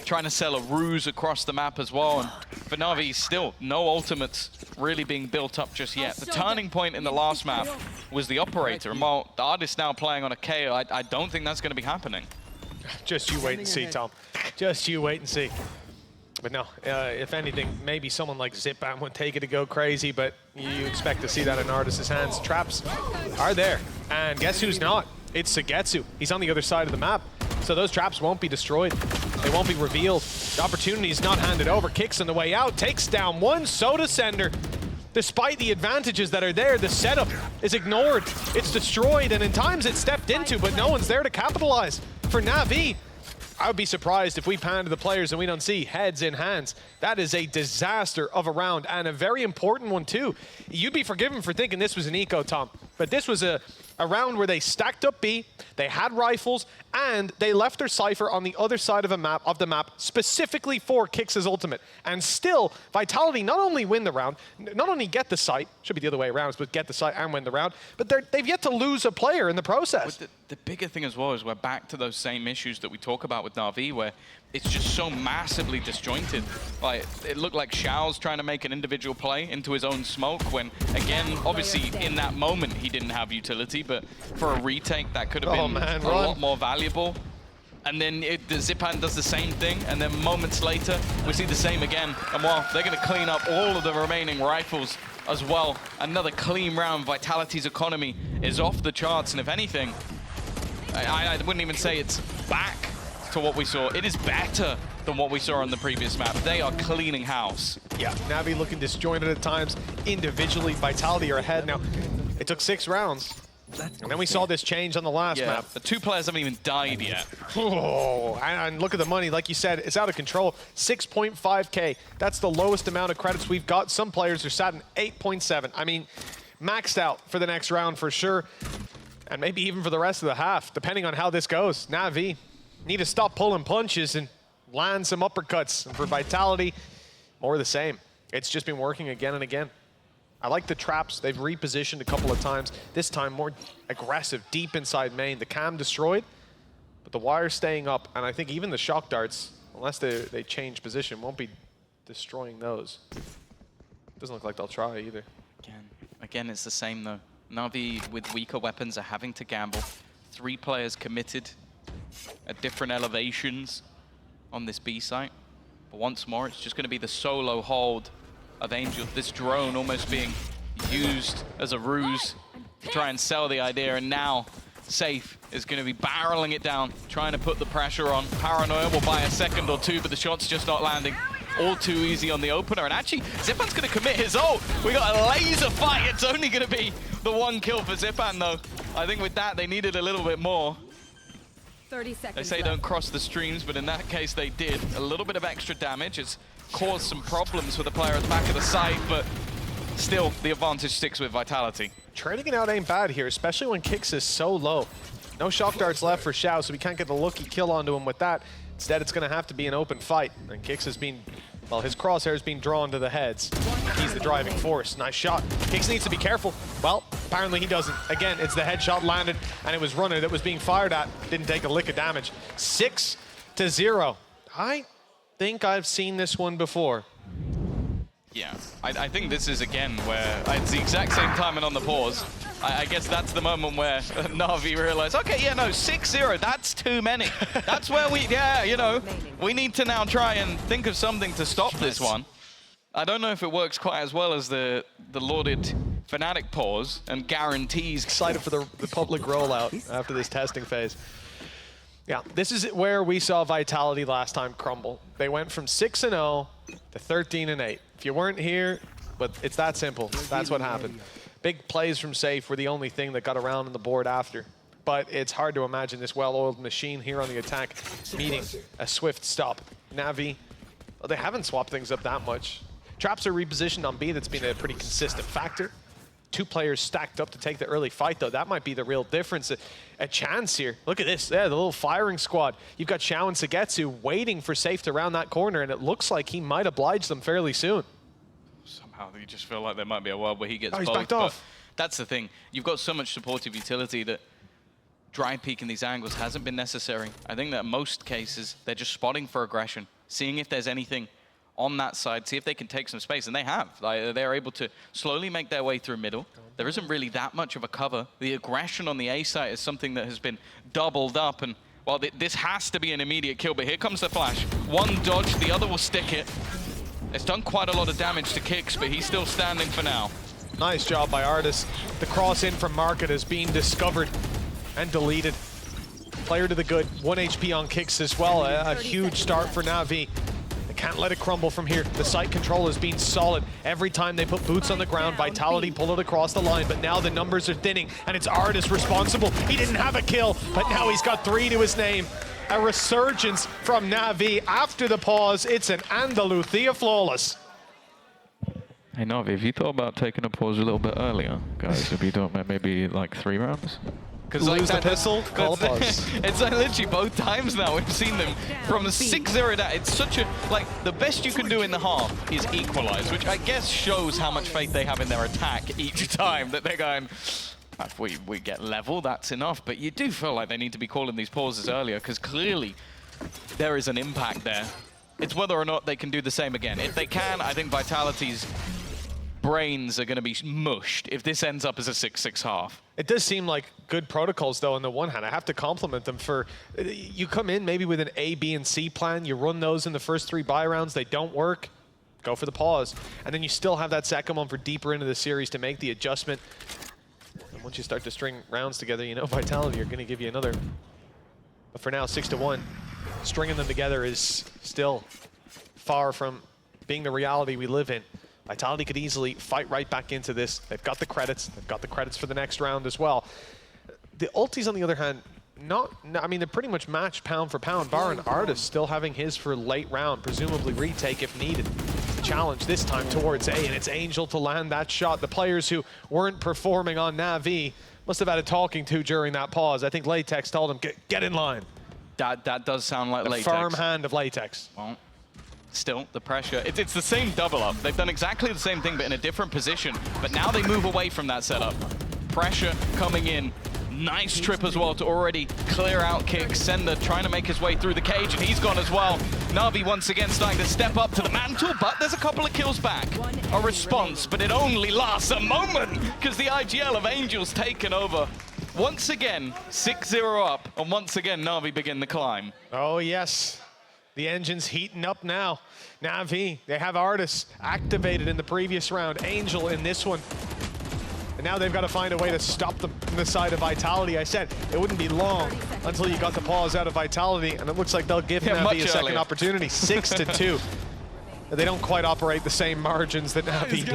Trying to sell a ruse across the map as well, and for NAVI, still no ultimates really being built up just yet. The turning point in the last map was the operator, and while the artist now playing on a KO, I don't think that's going to be happening. Just you wait and see, Tom. Just you wait and see. But no, if anything, maybe someone like Zipan would take it to go crazy, but you expect to see that in Artis' hands. Traps are there, and guess who's not? It's Sagetsu. He's on the other side of the map, so those traps won't be destroyed. They won't be revealed. The opportunity is not handed over. Kicks on the way out, takes down 1, so does Sender. Despite the advantages that are there, the setup is ignored. It's destroyed, and in times it's stepped into, but no one's there to capitalize. For NAVI, I would be surprised if we pan to the players and we don't see heads in hands. That is a disaster of a round, and a very important one too. You'd be forgiven for thinking this was an eco, Tom, but this was a round where they stacked up B, they had rifles, and they left their Cypher on the other side of the map specifically for Kix's ultimate. And still, Vitality not only win the round, not only get the site, should be the other way around, but get the site and win the round, but they've yet to lose a player in the process. But the bigger thing as well is we're back to those same issues that we talk about with NAVI, where it's just so massively disjointed. Like, it looked like Xiao's trying to make an individual play into his own smoke when, again, obviously in that moment he didn't have utility, but for a retake that could have been a lot more valuable. And then the Zipan does the same thing, and then moments later we see the same again. And well, they're going to clean up all of the remaining rifles as well. Another clean round. Vitality's economy is off the charts, and if anything, I wouldn't even say it's back to what we saw. It is better than what we saw on the previous map. They are cleaning house. Yeah, Navi looking disjointed at times. Individually, Vitality are ahead. Now, it took 6 rounds. And then we saw this change on the last map. The 2 players haven't even died yet. Oh, and look at the money. Like you said, it's out of control. 6.5K. That's the lowest amount of credits we've got. Some players are sat in 8.7. I mean, maxed out for the next round for sure. And maybe even for the rest of the half, depending on how this goes. Navi need to stop pulling punches and land some uppercuts. And for Vitality, more of the same. It's just been working again and again. I like the traps. They've repositioned a couple of times. This time more aggressive, deep inside main. The cam destroyed, but the wire staying up. And I think even the shock darts, unless they change position, won't be destroying those. Doesn't look like they'll try either. Again, it's the same though. Navi with weaker weapons are having to gamble. 3 players committed at different elevations on this B site. But once more, it's just going to be the solo hold of Angel. This drone almost being used as a ruse to try and sell the idea. And now Safe is going to be barreling it down, trying to put the pressure on. Paranoia will buy a second or 2, but the shot's just not landing. All too easy on the opener. And actually, Zipan's going to commit his ult. We got a laser fight. It's only going to be the 1 kill for Zipan, though. I think with that, they needed a little bit more. 30 seconds They say left. don't cross the streams, but in that case, they did. A little bit of extra damage. It's caused some problems for the player at the back of the site, but still, the advantage sticks with Vitality. Trading it out ain't bad here, especially when Kix is so low. No shock darts left for Xiao, so we can't get the lucky kill onto him with that. Instead, it's going to have to be an open fight. And Kix has been, well, his crosshair's been drawn to the heads. He's the driving force. Nice shot. Kix needs to be careful. Well, apparently he doesn't. Again, it's the headshot landed, and it was Runner that was being fired at. Didn't take a lick of damage. 6-0. I think I've seen this one before. Yeah, I think this is, again, where it's the exact same timing on the pause. I guess that's the moment where Na'Vi realized, okay, yeah, no, 6-0, that's too many. That's where we, yeah, you know, we need to now try and think of something to stop this one. I don't know if it works quite as well as the lauded Fnatic pause and guarantees. Excited for the public rollout after this testing phase. Yeah, this is where we saw Vitality last time crumble. They went from 6-0 to 13-8. If you weren't here, but it's that simple. That's what happened. Big plays from Safe were the only thing that got around on the board after. But it's hard to imagine this well-oiled machine here on the attack meeting a swift stop. Navi, well, they haven't swapped things up that much. Traps are repositioned on B. That's been a pretty consistent factor. 2 players stacked up to take the early fight, though. That might be the real difference. A chance here. Look at this. Yeah, the little firing squad. You've got Xiao and Sagetsu waiting for Safe to round that corner, and it looks like he might oblige them fairly soon. Somehow you just feel like there might be a world where he gets he's both. backed off. That's the thing. You've got so much supportive utility that dry peeking these angles hasn't been necessary. I think that in most cases, they're just spotting for aggression, seeing if there's anything on that side, see if they can take some space, and they have. They're able to slowly make their way through middle. There isn't really that much of a cover. The aggression on the A site is something that has been doubled up, and well, this has to be an immediate kill, but here comes the flash. One dodge, the other will stick it. It's done quite a lot of damage to Kix, but he's still standing for now. Nice job by Artis. The cross in from Market is being discovered and deleted. Player to the good, 1 HP on Kix as well. A huge start for Na'Vi. Can't let it crumble from here. The site control has been solid. Every time they put boots on the ground, Vitality pull it across the line, but now the numbers are thinning, and it's Artis responsible. He didn't have a kill, but now he's got 3 to his name. A resurgence from Na'Vi after the pause. It's an Andaluthia flawless. Hey Navi, have you thought about taking a pause a little bit earlier, guys? If you don't, maybe like 3 rounds? Because Lose the pistol, call a pause. It's like literally both times now we've seen them from 6-0 down. It's such a, like, the best you can do in the half is equalize, which I guess shows how much faith they have in their attack each time, that they're going, if we get level, that's enough. But you do feel like they need to be calling these pauses earlier, because clearly there is an impact there. It's whether or not they can do the same again. If they can, I think Vitality's brains are going to be mushed if this ends up as a 6-6 half. It does seem like good protocols, though, on the one hand. I have to compliment them for, you come in maybe with an A, B, and C plan, you run those in the first 3 buy rounds, they don't work, go for the pause. And then you still have that second one for deeper into the series to make the adjustment. And once you start to string rounds together, you know Vitality are going to give you another. But for now, 6-1. Stringing them together is still far from being the reality we live in. Vitality could easily fight right back into this. They've got the credits. They've got the credits for the next round as well. The ultis, on the other hand, I mean, they're pretty much matched pound for pound. Baron Artis still having his for late round, presumably retake if needed. Challenge this time towards A, and it's Angel to land that shot. The players who weren't performing on NAVI must have had a talking to during that pause. I think Latex told him, get in line. That does sound like The Latex. firm hand of Latex. Well, still, the pressure. It's the same double up. They've done exactly the same thing, but in a different position. But now they move away from that setup. Pressure coming in. Nice trip as well to already clear out kicks. Sender trying to make his way through the cage, and he's gone as well. Na'Vi once again starting to step up to the mantle, but there's a couple of kills back. A response, but it only lasts a moment, because the IGL of Angel's taken over. Once again, 6-0 up, and once again, Na'Vi begin the climb. Oh, yes. The engine's heating up now. NAVI, they have Artis activated in the previous round. Angel in this one. And now they've got to find a way to stop them from the side of Vitality. I said it wouldn't be long until you got the pause out of Vitality, and it looks like they'll give NAVI a second opportunity. 6-2. They don't quite operate the same margins that NAVI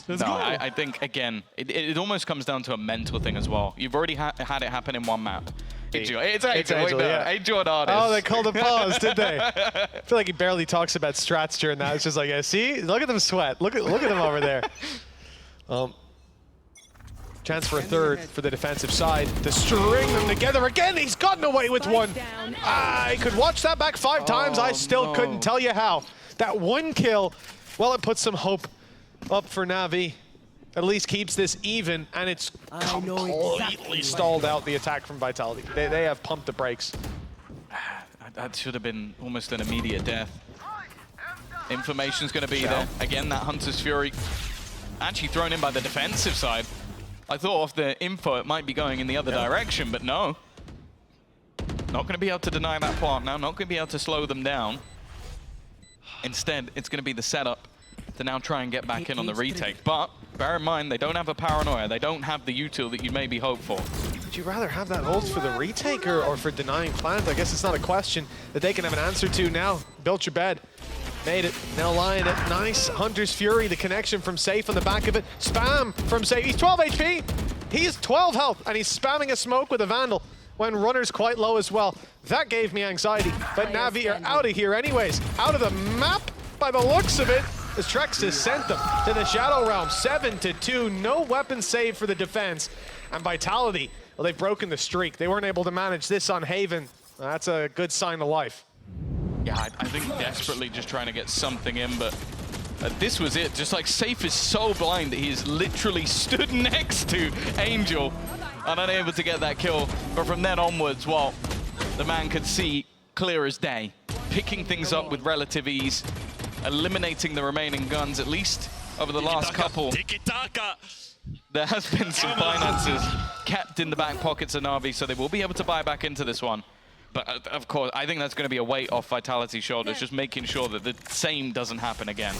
do. No, I think, again, it almost comes down to a mental thing as well. You've already had it happen in one map. It's Angel, yeah. Angel and Artis. Oh, they called a pause, did they? I feel like he barely talks about strats during that. It's just like, yeah, see? Look at them sweat. Look at them over there. Chance for a third for the defensive side to string them together again. He's gotten away with one. I could watch that back 5 times. I still couldn't tell you how. That one kill, well, it puts some hope up for NAVI. At least keeps this even, and it's completely stalled out the attack from Vitality. They have pumped the brakes. That should have been almost an immediate death. Information's going to be there. Again, that Hunter's Fury actually thrown in by the defensive side. I thought off the info it might be going in the other direction, but no. Not going to be able to deny that plant now. Not going to be able to slow them down. Instead, it's going to be the setup to now try and get back in on the retake. But bear in mind, they don't have a paranoia. They don't have the util that you'd maybe hope for. Would you rather have that ult for the retake or for denying plant? I guess it's not a question that they can have an answer to now. Built your bed. Made it. Now lying it. Nice. Hunter's Fury, the connection from Safe on the back of it. Spam from Safe. He's 12 HP. He is 12 health, and he's spamming a smoke with a Vandal when Runner's quite low as well. That gave me anxiety. But NAVI are out of here anyways. Out of the map by the looks of it, as Trexus sent them to the Shadow Realm. 7-2. No weapon save for the defense. And Vitality, well, they've broken the streak. They weren't able to manage this on Haven. That's a good sign of life. Yeah, I think desperately just trying to get something in, but this was it. Just like Safe is so blind that he's literally stood next to Angel and unable to get that kill. But from then onwards, well, the man could see clear as day, picking things up with relative ease, eliminating the remaining guns, at least over the last couple. There has been some finances kept in the back pockets of NAVI, so they will be able to buy back into this one. But of course, I think that's going to be a weight off Vitality's shoulders, just making sure that the same doesn't happen again.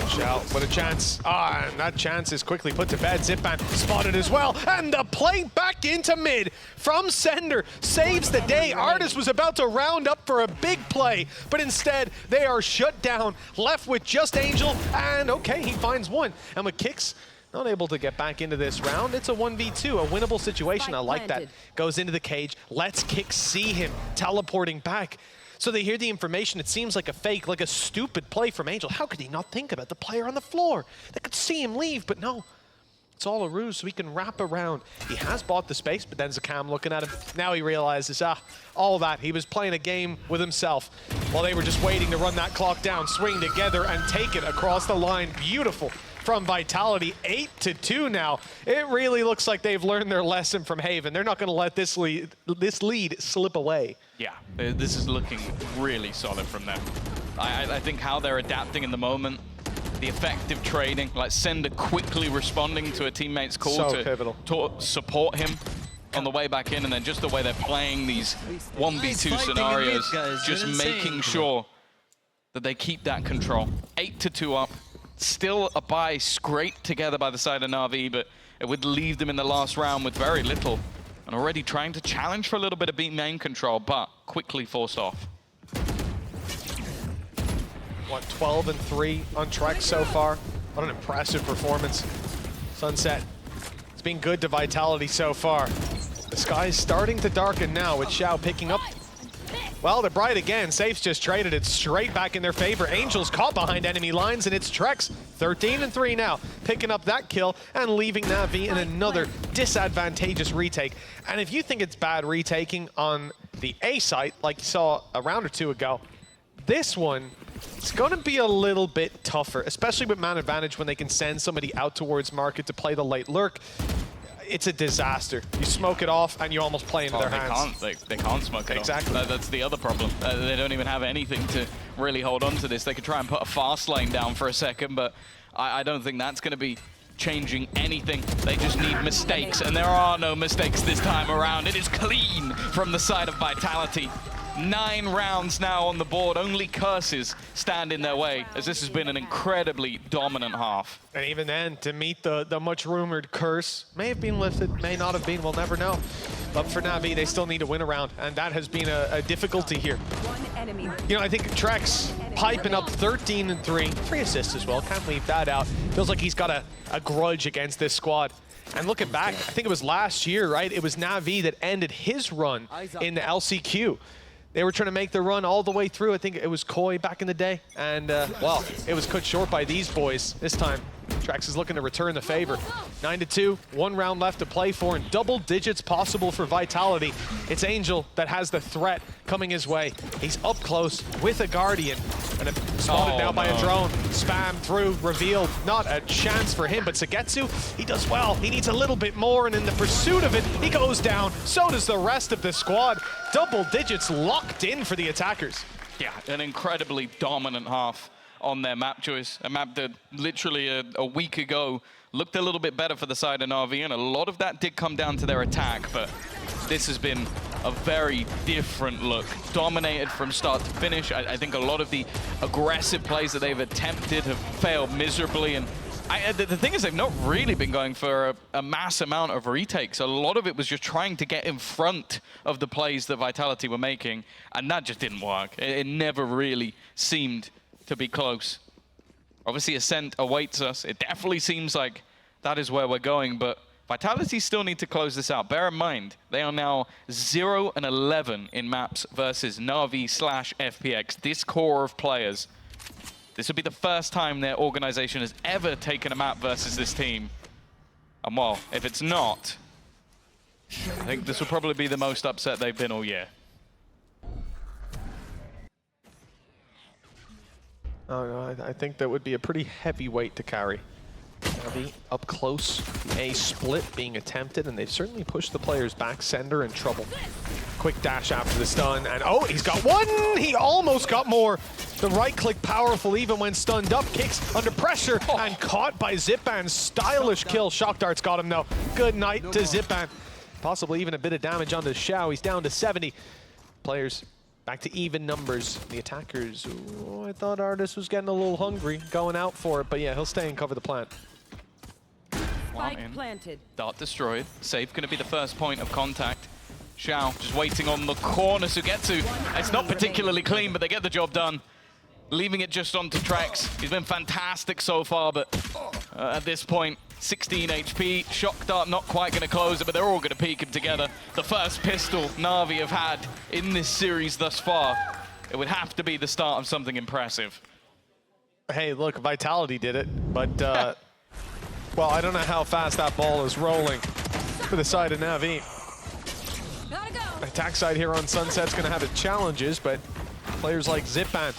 Shout, what a chance. And that chance is quickly put to bed. Zipman spotted as well. And the play back into mid from Sender saves the day. Artis was about to round up for a big play, but instead they are shut down, left with just Angel. And okay, he finds one. And with kicks, not able to get back into this round. It's a 1v2, a winnable situation. I like that. Goes into the cage, lets Kick see him, teleporting back. So they hear the information. It seems like a fake, like a stupid play from Angel. How could he not think about the player on the floor? They could see him leave, but no. It's all a ruse, so he can wrap around. He has bought the space, but then Zakam looking at him. Now he realizes, all that. He was playing a game with himself while they were just waiting to run that clock down, swing together, and take it across the line. Beautiful from Vitality. 8-2 now. It really looks like they've learned their lesson from Haven. They're not going to let this lead slip away. Yeah, this is looking really solid from them. I think how they're adapting in the moment, the effective trading, like Sender quickly responding to a teammate's call to support him on the way back in, and then just the way they're playing these 1v2 scenarios, just making sure that they keep that control. 8-2 up, still a buy scraped together by the side of NAVI, but it would leave them in the last round with very little, and already trying to challenge for a little bit of B main control, but quickly forced off. 12-3 on Trex so far. What an impressive performance. Sunset, it's been good to Vitality so far. The sky is starting to darken now with Xiao picking up. Well, they're bright again. Safe's just traded it straight back in their favor. Angel's caught behind enemy lines, and it's Trex, 13-3 now, picking up that kill and leaving NAVI in another disadvantageous retake. And if you think it's bad retaking on the A site, like you saw a round or two ago, this one, it's going to be a little bit tougher, especially with man advantage when they can send somebody out towards market to play the late lurk. It's a disaster. You smoke it off and you almost play into their hands. They can't smoke it exactly. off. That's the other problem. They don't even have anything to really hold on to this. They could try and put a fast lane down for a second, but I don't think that's going to be changing anything. They just need mistakes, and there are no mistakes this time around. It is clean from the side of Vitality. 9 rounds now on the board. Only curses stand in their way, as this has been an incredibly dominant half. And even then, to meet the much-rumored curse, may have been lifted, may not have been, we'll never know. But for NAVI, they still need to win a round, and that has been a difficulty here. You know, I think Trex piping up 13-3, 3 assists as well, can't leave that out. Feels like he's got a grudge against this squad. And looking back, I think it was last year, right? It was NAVI that ended his run in the LCQ. They were trying to make the run all the way through. I think it was Koi back in the day. And, well, it was cut short by these boys this time. Trex is looking to return the favor. 9-2, 1 round left to play for, and double digits possible for Vitality. It's Angel that has the threat coming his way. He's up close with a Guardian, and spotted now by a drone. Spam through, revealed, not a chance for him, but Sagetsu, he does well. He needs a little bit more, and in the pursuit of it, he goes down. So does the rest of the squad. Double digits locked in for the attackers. Yeah, an incredibly dominant half on their map choice. A map that literally a week ago looked a little bit better for the side of NAVI, and a lot of that did come down to their attack, but this has been a very different look. Dominated from start to finish. I think a lot of the aggressive plays that they've attempted have failed miserably, and the thing is, they've not really been going for a mass amount of retakes. A lot of it was just trying to get in front of the plays that Vitality were making, and that just didn't work. It never really seemed to be close. Obviously, Ascent awaits us. It definitely seems like that is where we're going, but Vitality still need to close this out. Bear in mind, they are now 0-11 in maps versus NAVI/FPX. This core of players, this would be the first time their organization has ever taken a map versus this team. And well, if it's not, I think this will probably be the most upset they've been all year. Oh, no, I think that would be a pretty heavy weight to carry. NAVI up close, a split being attempted, and they've certainly pushed the players back. Sender in trouble. Quick dash after the stun, and oh, he's got one! He almost got more. The right click powerful even when stunned up. Kicks under pressure and caught by Zipan. Stylish kill. Shock darts got him though. Good night to Zipan. Possibly even a bit of damage on the Xiao. He's down to 70. Players back to even numbers. The attackers, oh, I thought Artis was getting a little hungry, going out for it, but yeah, he'll stay and cover the plant. Spike planted. Dart destroyed. Safe going to be the first point of contact. Xiao just waiting on the corner. Sugetsu, it's not particularly clean, but they get the job done. Leaving it just onto Trex. He's been fantastic so far, but at this point, 16 HP. Shock Dart not quite going to close it, but they're all going to peek him together. The first pistol Na'Vi have had in this series thus far. It would have to be the start of something impressive. Hey, look, Vitality did it, but, well, I don't know how fast that ball is rolling for the side of NAVI. Attack side here on Sunset's going to have its challenges, but players like Zipan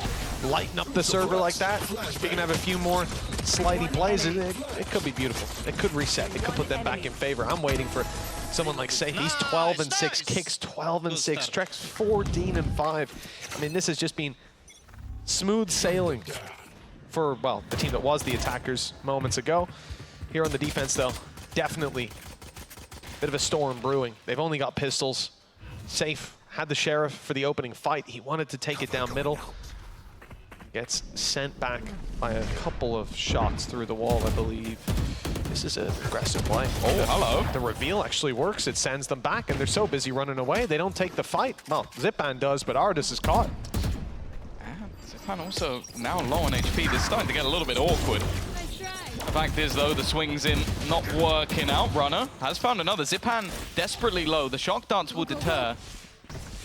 lighten up the server like that. If you can have a few more slight he plays, it could be beautiful. It could reset. It could put them back in favor. I'm waiting for someone like Safe. He's 12-6, Kicks 12-6, Trex 14-5. I mean, this has just been smooth sailing for, well, the team that was the attackers moments ago. Here on the defense, though, definitely a bit of a storm brewing. They've only got pistols. Safe had the Sheriff for the opening fight. He wanted to take it down middle. Gets sent back by a couple of shots through the wall, I believe. This is an aggressive play. Oh, hello. The reveal actually works. It sends them back, and they're so busy running away, they don't take the fight. Well, Zipan does, but Ardis is caught. And Zipan also now low on HP. This is starting to get a little bit awkward. The fact is, though, the swings in not working out. Runner has found another. Zipan desperately low. The shock darts will deter.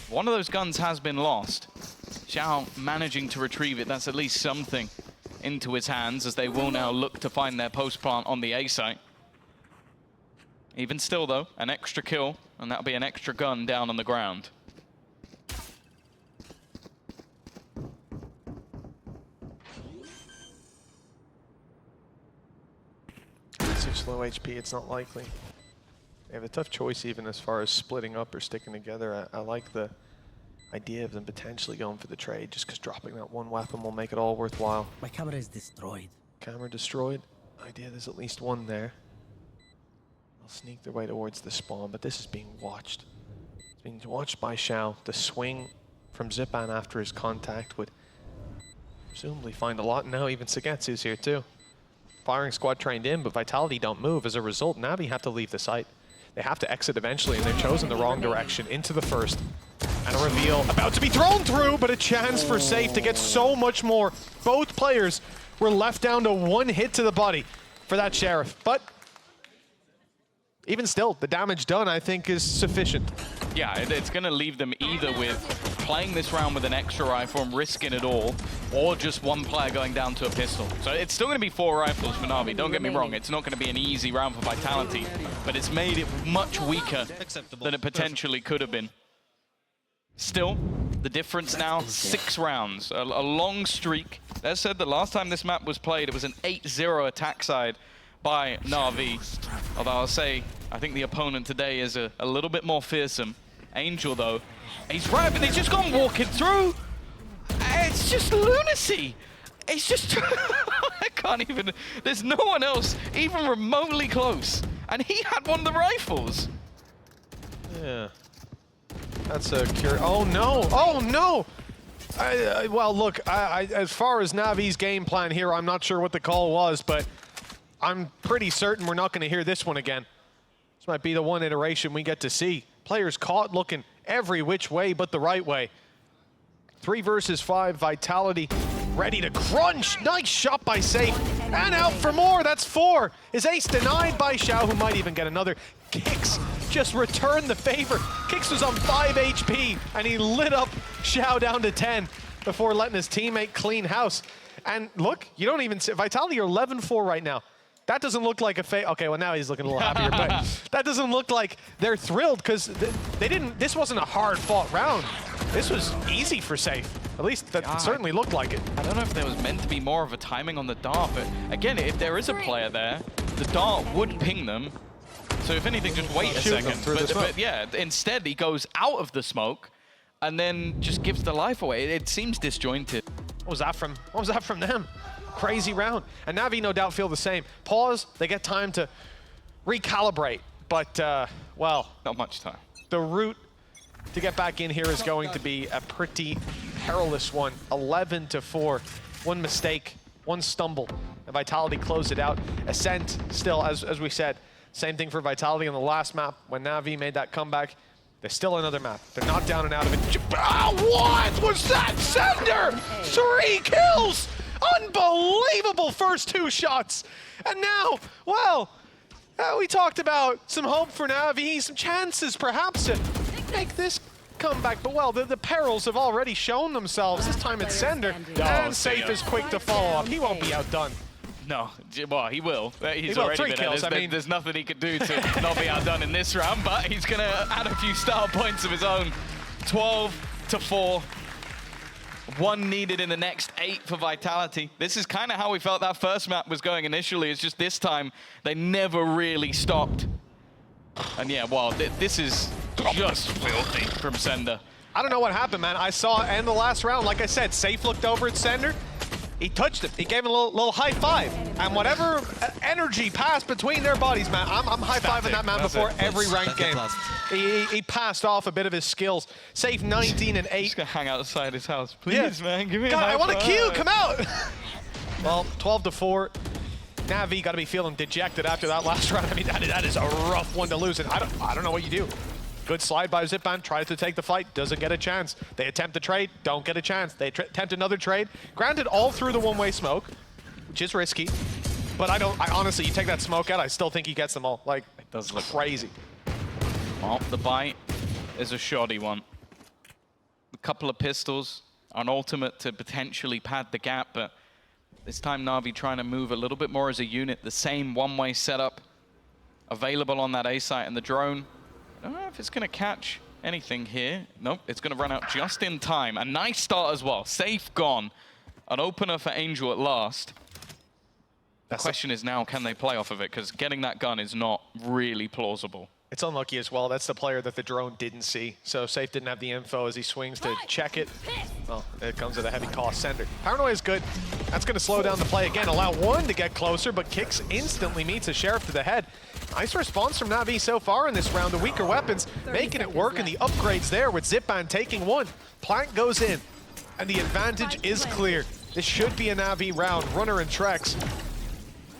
One of those guns has been lost. Xiao managing to retrieve it. That's at least something into his hands, as they will now look to find their post plant on the A site. Even still, though, an extra kill, and that'll be an extra gun down on the ground. Such low HP, it's not likely. They have a tough choice even as far as splitting up or sticking together. I like the idea of them potentially going for the trade, just because dropping that one weapon will make it all worthwhile. My camera is destroyed. Camera destroyed. Idea there's at least one there. They'll sneak their way towards the spawn, but this is being watched. It's being watched by Xiao. The swing from Zipan after his contact would presumably find a lot. Now even Sagetsu's here too. Firing squad trained in, but Vitality don't move. As a result, NAVI have to leave the site. They have to exit eventually, and they've chosen the wrong direction into the first. And a reveal about to be thrown through, but a chance for Safe to get so much more. Both players were left down to one hit to the body for that Sheriff. But even still, the damage done, I think, is sufficient. Yeah, it's going to leave them either with playing this round with an extra rifle and risking it all, or just one player going down to a pistol. So it's still going to be 4 rifles for NAVI, don't get me wrong. It's not going to be an easy round for Vitality, but it's made it much weaker than it potentially could have been. Still, the difference now, 6 rounds, a long streak. As said, the last time this map was played, it was an 8-0 attack side by NAVI. Although I'll say, I think the opponent today is a little bit more fearsome. Angel, though, he's right, but he's just gone walking through. It's just lunacy. It's just, I can't even, there's no one else even remotely close. And he had one of the rifles. Yeah. That's a cure. Oh no! Oh no! Well, look, as far as Navi's game plan here, I'm not sure what the call was, but I'm pretty certain we're not going to hear this one again. This might be the one iteration we get to see. Players caught looking every which way but the right way. 3 versus 5, Vitality ready to crunch. Nice shot by Safe. And out for more, that's 4. Is ace denied by Xiao, who might even get another. Kicks just returned the favor. Kicks was on 5 HP, and he lit up Xiao down to 10 before letting his teammate clean house. And look, you don't even see, Vitality are 11-4 right now. That doesn't look like a okay, well now he's looking a little happier, but that doesn't look like they're thrilled, because this wasn't a hard fought round. This was easy for Safe. At least that certainly looked like it. I don't know if there was meant to be more of a timing on the dart, but again, if there is a player there, the dart would ping them. So if anything, just wait a second. But yeah, instead he goes out of the smoke and then just gives the life away. It seems disjointed. What was that from them? Crazy round. And Navi no doubt feel the same. Pause, they get time to recalibrate. But, well, not much time. The route to get back in here is going to be a pretty perilous one. 11-4. One mistake, one stumble, and Vitality closed it out. Ascent still, as we said, same thing for Vitality on the last map when Navi made that comeback. There's still another map. They're not down and out of it. Oh, what was that? Sender! 3 kills! Unbelievable first 2 shots. And now, well, we talked about some hope for Navi, some chances perhaps to make this comeback. But well, the perils have already shown themselves. This time it's Sender. And Safe is quick to follow up. He won't be outdone. No, well, he will. He's will. already 3 been kills. there's nothing he could do to not be outdone in this round, but he's going to add a few star points of his own. 12-4. One needed in the next 8 for Vitality. This is kind of how we felt that first map was going initially. It's just this time, they never really stopped. And yeah, well, this is just filthy from Sender. I don't know what happened, man. I saw in the last round, like I said, Safe looked over at Sender. He touched him. He gave him a little high five. And whatever energy passed between their bodies, man, I'm high-fiving that man before every ranked game. He passed off a bit of his skills. Safe 19 and 8. Just gonna hang outside his house. Please, man, give me a God, high I want a five. cue, come out! Well, 12-4. NAVI got to be feeling dejected after that last round. I mean, that is a rough one to lose. And I don't know what you do. Good slide by Zipman, tries to take the fight, doesn't get a chance. They attempt a trade, don't get a chance. They attempt another trade. Granted, all through the one-way smoke, which is risky. But I honestly, you take that smoke out, I still think he gets them all. Like, It does look crazy. Oh, the bite is a shoddy one. A couple of pistols, an ultimate to potentially pad the gap, but this time NAVI trying to move a little bit more as a unit. The same one-way setup available on that A site, and the drone, I don't know if it's going to catch anything here. Nope, it's going to run out just in time. A nice start as well. Safe gone. An opener for Angel at last. The question is now, can they play off of it? Because getting that gun is not really plausible. It's unlucky as well. That's the player that the drone didn't see. So Safe didn't have the info as he swings to check it. Well, it comes at a heavy cost. Sender. Paranoia is good. That's going to slow down the play again. Allow one to get closer, but Kicks instantly meets a Sheriff to the head. Nice response from NAVI so far in this round. The weaker weapons making it work, and the upgrades there with Zipman taking one. Plant goes in, and the advantage is clear. This should be a NAVI round. Runner and Trex.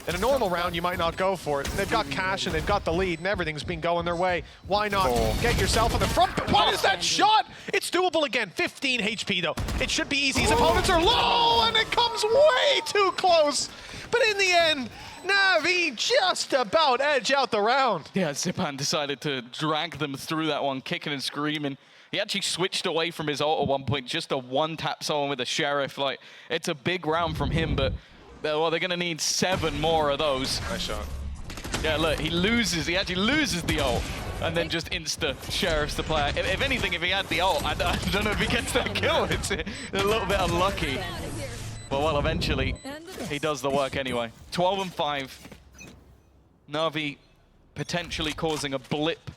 In a normal round, you might not go for it. They've got cash and they've got the lead and everything's been going their way. Why not get yourself on the front? What is that shot? It's doable again. 15 HP though. It should be easy. His opponents are low and it comes way too close. But in the end, NAVI just about edge out the round. Yeah, Zipan decided to drag them through that one, kicking and screaming. He actually switched away from his ult at one point, just a one-tap someone with a Sheriff. Like, it's a big round from him, but well, they're going to need 7 more of those. Nice shot. Yeah, look, he actually loses the ult, and then just insta-Sheriffs the player. If anything, if he had the ult, I don't know if he gets that kill. It's a little bit unlucky. But well, eventually, he does the work anyway. 12 and 5. NAVI potentially causing a blip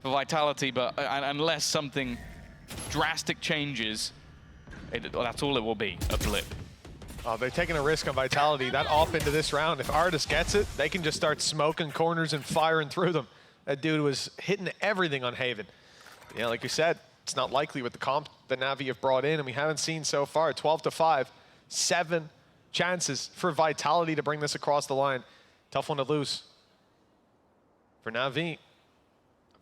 for Vitality, but unless something drastic changes, that's all it will be, a blip. Oh, they're taking a risk on Vitality. That off into this round. If Artis gets it, they can just start smoking corners and firing through them. That dude was hitting everything on Haven. Yeah, like you said, it's not likely with the comp that NAVI have brought in, and we haven't seen so far. 12-5, 7 chances for Vitality to bring this across the line. Tough one to lose. For NAVI,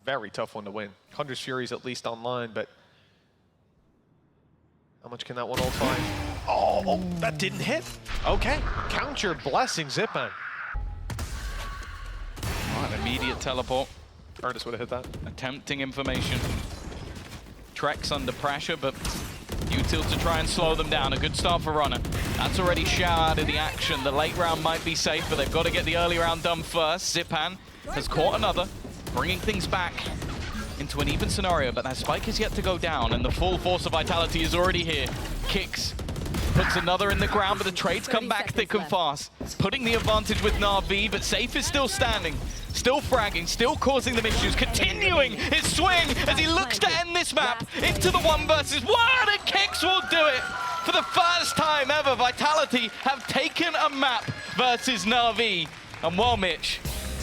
very tough one to win. Hunter's Fury's at least online, but how much can that one ult find? Oh, that didn't hit. Okay, count your blessings, Zipman. Right, immediate teleport. Ernest would have hit that. Attempting information. Trex under pressure, but Util to try and slow them down. A good start for Runner. That's already Xiao out of the action. The late round might be safe, but they've got to get the early round done first. Zipan has caught another, bringing things back into an even scenario, but that spike is yet to go down, and the full force of Vitality is already here. Kicks, puts another in the ground, but the trades come back thick and fast, putting the advantage with NAVI, but Safe is still standing, still fragging, still causing them issues, continuing his swing as he looks to end this map into the 1 versus 1, and Kicks will do it. For the first time ever, Vitality have taken a map versus NAVI, and well, Mitch,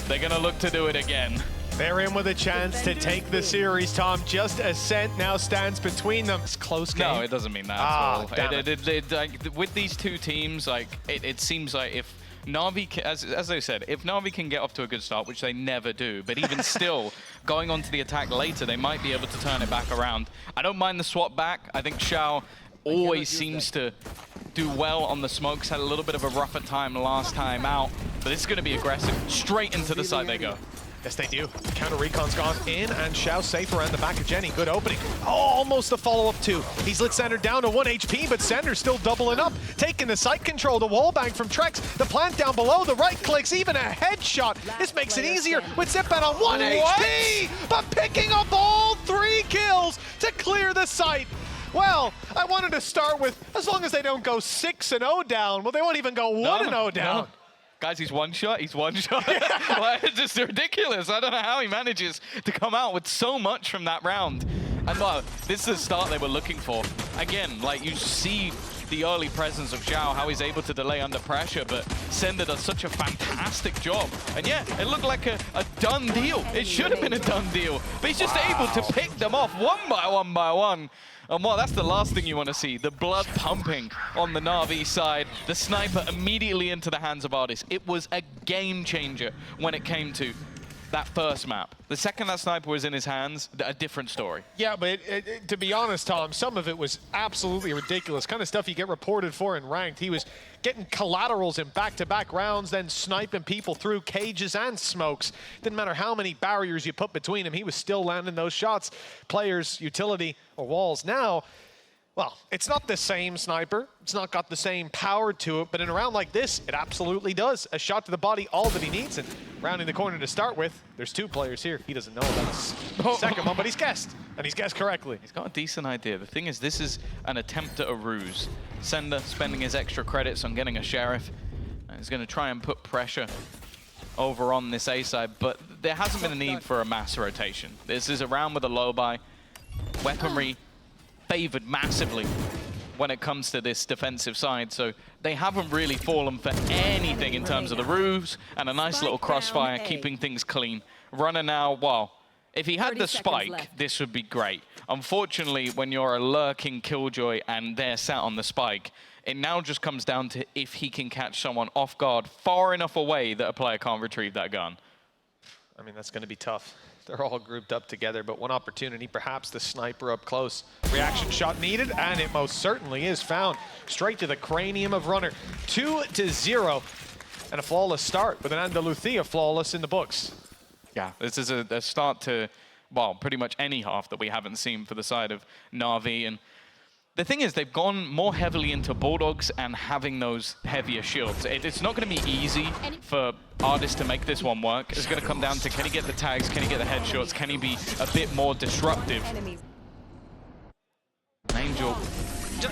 they're gonna look to do it again. They're in with a chance to take the series, Tom. Just Ascent now stands between them. It's close game. No, it doesn't mean that at all. With these two teams, it seems like if NAVI, as I said, if NAVI can get off to a good start, which they never do, but even still, going on to the attack later, they might be able to turn it back around. I don't mind the swap back. I think Xiao always seems to do well on the smokes. Had a little bit of a rougher time last time out, but it's going to be aggressive. Straight into the side they go. Yes, they do. Counter recon's gone in, and Xiao safe around the back of Jenny. Good opening. Oh, almost a follow-up too. He's lit Sender down to 1 HP, but Sender's still doubling up. Taking the site control, the wall bang from Trex. The plant down below, the right clicks, even a headshot. This makes it easier with Zipman on 1 HP, but picking up all 3 kills to clear the site. Well, I wanted to start with, as long as they don't go 6-0 down. Well, they won't even go 1-0 down. No. Guys, he's one shot. Like, it's just ridiculous. I don't know how he manages to come out with so much from that round. And well, this is the start they were looking for. Again, like you see the early presence of Xiao, how he's able to delay under pressure, but Sender does such a fantastic job. And yeah, it looked like a done deal. It should have been a done deal. But he's just able to pick them off one by one. And well, that's the last thing you want to see. The blood pumping on the NAVI side. The sniper immediately into the hands of Artis. It was a game changer when it came to that first map. The second that sniper was in his hands, a different story. Yeah, but to be honest, Tom, some of it was absolutely ridiculous. Kind of stuff you get reported for in ranked. He was getting collaterals in back-to-back rounds, then sniping people through cages and smokes. Didn't matter how many barriers you put between him, he was still landing those shots. Players, utility, or walls. Now, well, it's not the same sniper. It's not got the same power to it, but in a round like this, it absolutely does. A shot to the body, all that he needs, and rounding the corner to start with. There's two players here. He doesn't know about the second one, but he's guessed, and he's guessed correctly. He's got a decent idea. The thing is, this is an attempt at a ruse. Sender spending his extra credits on getting a sheriff. He's going to try and put pressure over on this A side, but there hasn't been a need for a mass rotation. This is a round with a low buy. Weaponry favored massively when it comes to this defensive side, so they haven't really fallen for anything in terms of the ruse and a nice little crossfire, keeping things clean. Runner now, well, if he had the spike, this would be great. Unfortunately, when you're a lurking Killjoy and they're sat on the spike, it now just comes down to if he can catch someone off guard far enough away that a player can't retrieve that gun. I mean, that's going to be tough. They're all grouped up together, but one opportunity, perhaps the sniper up close. Reaction shot needed, and it most certainly is found. Straight to the cranium of Runner. 2-0, and a flawless start with an Andalucia flawless in the books. Yeah, this is a start to, well, pretty much any half that we haven't seen for the side of Na'Vi. And the thing is, they've gone more heavily into Bulldogs and having those heavier shields. It's not going to be easy for Artis to make this one work. It's going to come down to, can he get the tags, can he get the headshots, can he be a bit more disruptive? Angel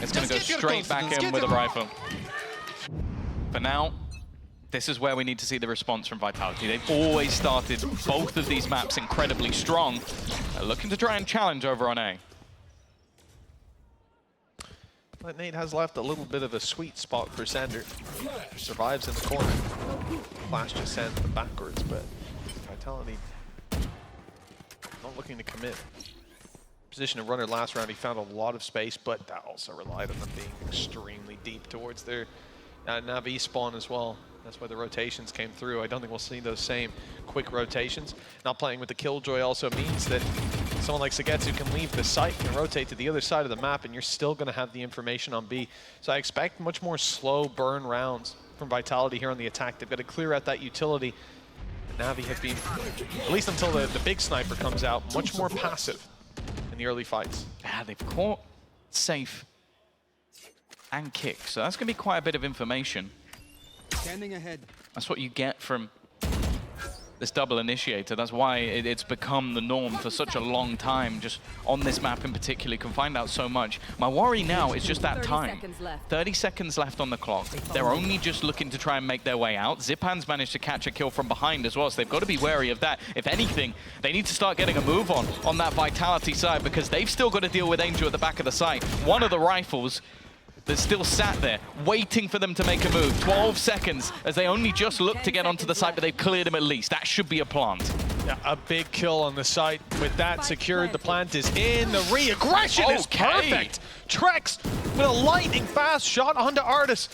is going to go straight back in with a rifle. For now, this is where we need to see the response from Vitality. They've always started both of these maps incredibly strong. They're looking to try and challenge over on A. But Nate has left a little bit of a sweet spot for Sender. Survives in the corner. Flash just sends them backwards, but Vitality not looking to commit. Position of Runner last round, he found a lot of space, but that also relied on them being extremely deep towards their NAVI spawn as well. That's why the rotations came through. I don't think we'll see those same quick rotations. Not playing with the Killjoy also means that someone like Sagetsu can leave the site and rotate to the other side of the map, and you're still going to have the information on B. So I expect much more slow burn rounds from Vitality here on the attack. They've got to clear out that utility. Navi have been, at least until the big sniper comes out, much more passive in the early fights. Yeah, they've caught Safe and Kick, so that's going to be quite a bit of information. Standing ahead. That's what you get from this double initiator. That's why it's become the norm for such a long time. Just on this map in particular, you can find out so much. My worry now is just that time. 30 seconds left on the clock. They're only just looking to try and make their way out. Zipan's managed to catch a kill from behind as well, so they've got to be wary of that. If anything, they need to start getting a move on that Vitality side, because they've still got to deal with Angel at the back of the site. One of the rifles that's still sat there, waiting for them to make a move. 12 seconds, as they only just look to get onto the site, but they've cleared him at least. That should be a plant. Yeah, a big kill on the site. With that secured, the plant is in. The re-aggression is perfect. Trex with a lightning fast shot onto Artis.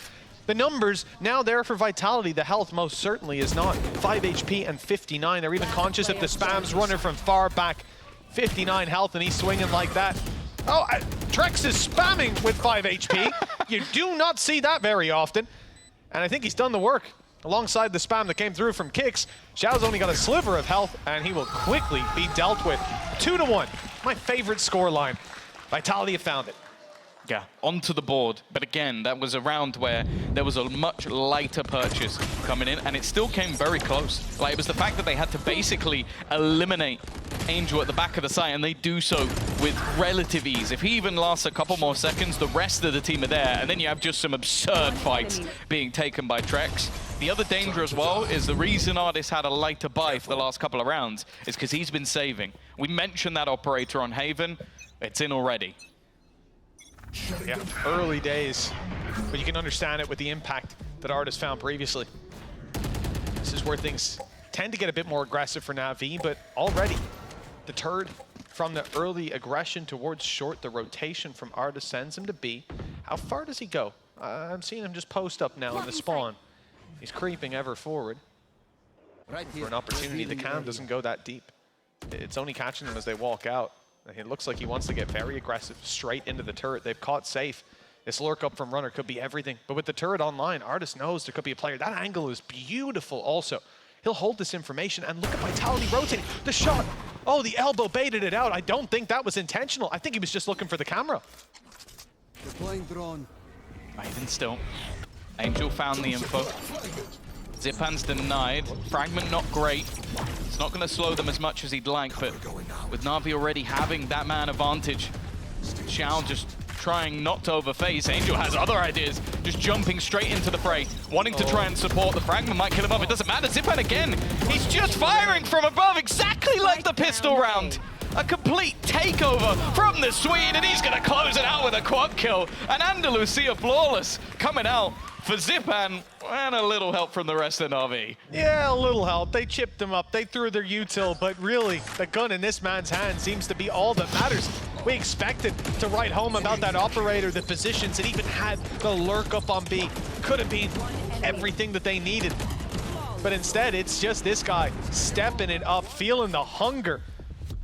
The numbers now there for Vitality. The health most certainly is not. 5 HP and 59. They're even conscious of the spams. Runner from far back. 59 health, and he's swinging like that. Oh, Trex is spamming with 5 HP. You do not see that very often. And I think he's done the work. Alongside the spam that came through from Kicks, Xiao's only got a sliver of health, and he will quickly be dealt with. 2-1, my favorite scoreline. Vitality have found it. Yeah, onto the board. But again, that was a round where there was a much lighter purchase coming in, and it still came very close. Like, it was the fact that they had to basically eliminate Angel at the back of the site, and they do so with relative ease. If he even lasts a couple more seconds, the rest of the team are there, and then you have just some absurd fights being taken by Trex. The other danger as well is the reason Artis had a lighter buy for the last couple of rounds is because he's been saving. We mentioned that operator on Haven. It's in already. Yeah, early days, but you can understand it with the impact that Artis found previously. This is where things tend to get a bit more aggressive for NAVI, but already deterred from the early aggression towards short. The rotation from Artis sends him to B. How far does he go? I'm seeing him just post up now in the spawn. He's creeping ever forward. Right For here. an opportunity, the cam doesn't go that deep. It's only catching them as they walk out. It looks like he wants to get very aggressive straight into the turret. They've caught safe. This lurk up from runner could be everything. But with the turret online, Artis knows there could be a player. That angle is beautiful also. He'll hold this information and look at Vitality rotating. The shot. Oh, the elbow baited it out. I don't think that was intentional. I think he was just looking for the camera. Deploying drone. Even still, Angel found the info. Zipan's denied. Fragment not great. It's not going to slow them as much as he'd like, but with Na'Vi already having that man advantage, Shao just trying not to overface. Angel has other ideas, just jumping straight into the fray, wanting to try and support. The Fragment might kill him off. It doesn't matter. Zipan again. He's just firing from above, exactly like the pistol round. A complete takeover from the Swede, and he's going to close it out with a quad kill. And Andalusia flawless coming out for Zipan, and a little help from the rest of Na'Vi. Yeah, a little help. They chipped him up. They threw their util, but really, the gun in this man's hand seems to be all that matters. We expected to write home about that operator, the positions, and even had the lurk up on B. Could have been everything that they needed. But instead, it's just this guy stepping it up, feeling the hunger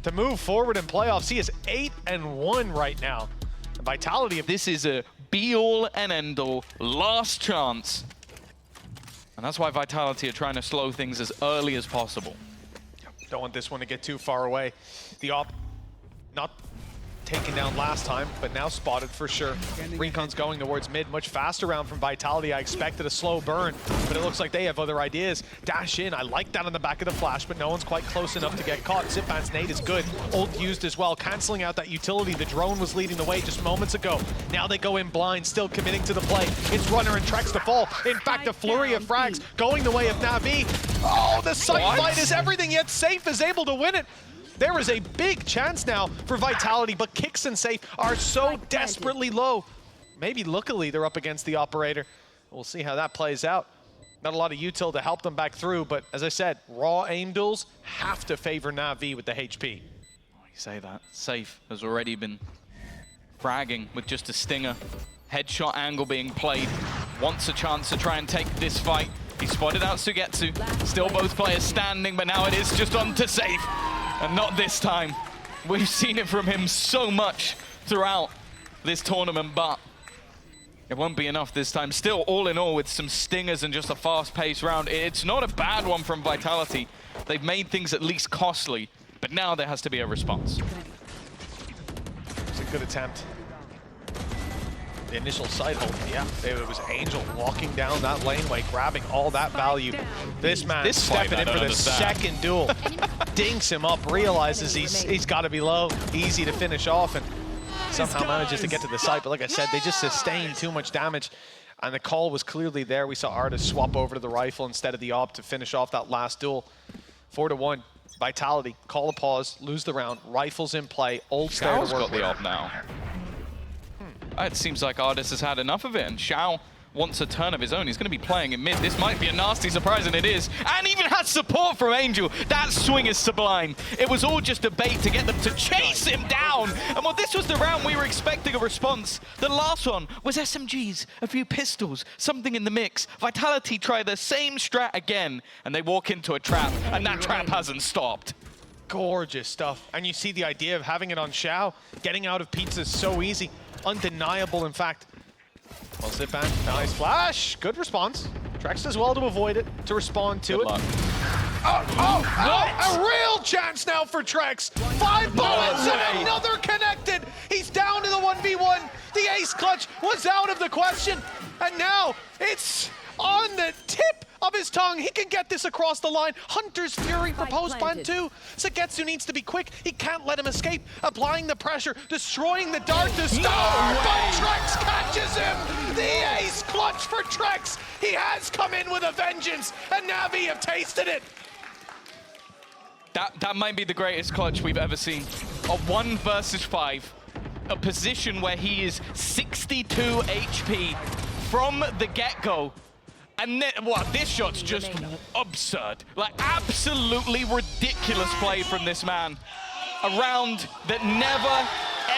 to move forward in playoffs. He is 8-1 right now. The Vitality of This is a be-all and end-all, last chance. And that's why Vitality are trying to slow things as early as possible. Don't want this one to get too far away. The op not taken down last time, but now spotted for sure. Recon's going towards mid, much faster round from Vitality. I expected a slow burn, but it looks like they have other ideas. Dash in, I like that on the back of the flash, but no one's quite close enough to get caught. Zipan's nade is good. Ult used as well, canceling out that utility. The drone was leading the way just moments ago. Now they go in blind, still committing to the play. It's Runner and Trex to fall. In fact, a flurry of frags going the way of Na'Vi. Oh, the sight fight is everything, yet Safe is able to win it. There is a big chance now for Vitality, but Kicks and Safe are so desperately low. Maybe luckily they're up against the operator. We'll see how that plays out. Not a lot of util to help them back through, but as I said, raw aim duels have to favor Na'Vi with the HP. You say that. Safe has already been fragging with just a stinger. Headshot angle being played. Wants a chance to try and take this fight. He spotted out Sugetsu. Still both players standing, but now it is just on to Safe. And not this time. We've seen it from him so much throughout this tournament, but it won't be enough this time. Still, all in all, with some stingers and just a fast-paced round, it's not a bad one from Vitality. They've made things at least costly, but now there has to be a response. It's a good attempt. The initial side hold, yeah, it was Angel walking down that laneway, grabbing all that value. This man stepping in for the second duel. Dinks him up, realizes he's got to be low, easy to finish off, and somehow manages to get to the site. But like I said, they just sustained too much damage, and the call was clearly there. We saw Artis swap over to the rifle instead of the op to finish off that last duel. 4-1, Vitality, call a pause, lose the round, rifles in play, ults there to work got the op now. It seems like Artis has had enough of it, and Shao wants a turn of his own. He's going to be playing in mid. This might be a nasty surprise, and it is. And even has support from Angel. That swing is sublime. It was all just a bait to get them to chase him down. And well, this was the round we were expecting a response. The last one was SMGs, a few pistols, something in the mix. Vitality try the same strat again, and they walk into a trap, and that trap hasn't stopped. Gorgeous stuff. And you see the idea of having it on Shao. Getting out of pizza is so easy. Undeniable, in fact. Well, Zipan, nice flash. Good response. Trex does well to avoid it, to respond to it. A real chance now for Trex. 5 bullets and another connected. He's down to the 1v1. The ace clutch was out of the question. And now it's on the tip of his tongue. He can get this across the line. Hunter's Fury proposed plan 2. Sagetsu needs to be quick. He can't let him escape. Applying the pressure, destroying the dart to start. But Trex catches him. The ace clutch for Trex. He has come in with a vengeance, and Navi have tasted it. That might be the greatest clutch we've ever seen. A 1 versus 5. A position where he is 62 HP from the get-go. And then, well, this shot's just absurd. Like, absolutely ridiculous play from this man. A round that never,